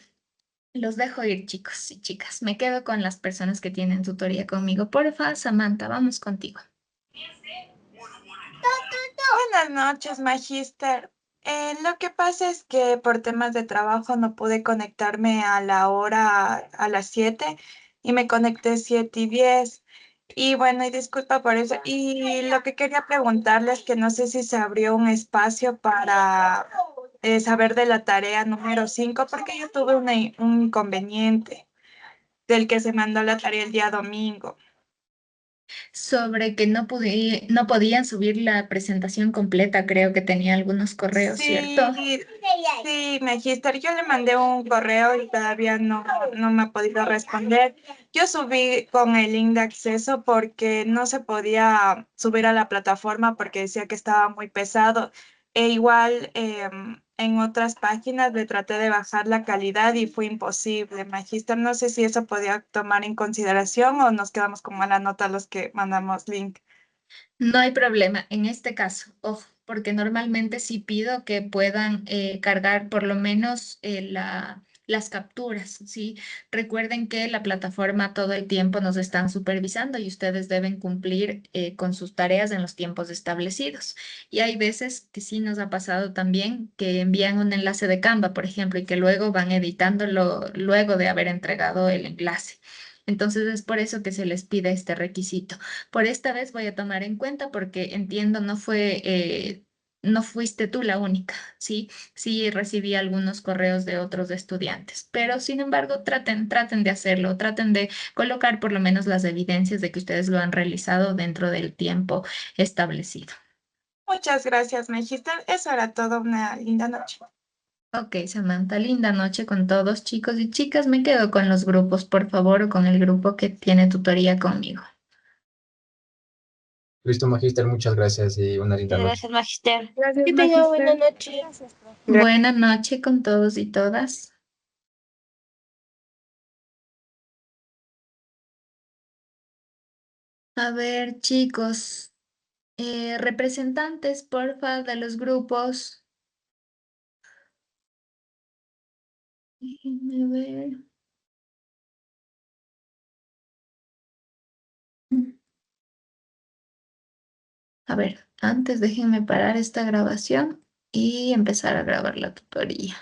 Los dejo ir, chicos y chicas. Me quedo con las personas que tienen tutoría conmigo. Porfa, Samantha, vamos contigo. Buenas noches, Magíster. Lo que pasa es que por temas de trabajo no pude conectarme a la hora a las 7 y me conecté 7:10. Y bueno, y disculpa por eso. Y lo que quería preguntarles es que no sé si se abrió un espacio para saber de la tarea número 5 porque yo tuve un inconveniente del que se mandó la tarea el día domingo. Sobre que no podían subir la presentación completa, creo que tenía algunos correos, ¿cierto? Sí, Magister, yo le mandé un correo y todavía no me ha podido responder. Yo subí con el link de acceso porque no se podía subir a la plataforma porque decía que estaba muy pesado. E igual en otras páginas le traté de bajar la calidad y fue imposible. Magister, no sé si eso podía tomar en consideración o nos quedamos con mala nota los que mandamos link. No hay problema en este caso, ojo, porque normalmente sí pido que puedan cargar por lo menos las capturas, ¿sí? Recuerden que la plataforma todo el tiempo nos están supervisando y ustedes deben cumplir con sus tareas en los tiempos establecidos. Y hay veces que sí nos ha pasado también que envían un enlace de Canva, por ejemplo, y que luego van editándolo luego de haber entregado el enlace. Entonces es por eso que se les pide este requisito. Por esta vez voy a tomar en cuenta porque entiendo no fuiste tú la única, ¿sí? Sí recibí algunos correos de otros estudiantes, pero sin embargo traten de hacerlo, traten de colocar por lo menos las evidencias de que ustedes lo han realizado dentro del tiempo establecido. Muchas gracias, Magister. Eso era todo. Una linda noche. Ok, Samantha, linda noche con todos, chicos y chicas. Me quedo con los grupos, por favor, o con el grupo que tiene tutoría conmigo. Listo, Magister, muchas gracias y una linda noche. Gracias, Magister. Que tenga buena noche. Buena noche con todos y todas. A ver, chicos, representantes, porfa, de los grupos. Déjenme ver. A ver, antes déjenme parar esta grabación y empezar a grabar la tutoría.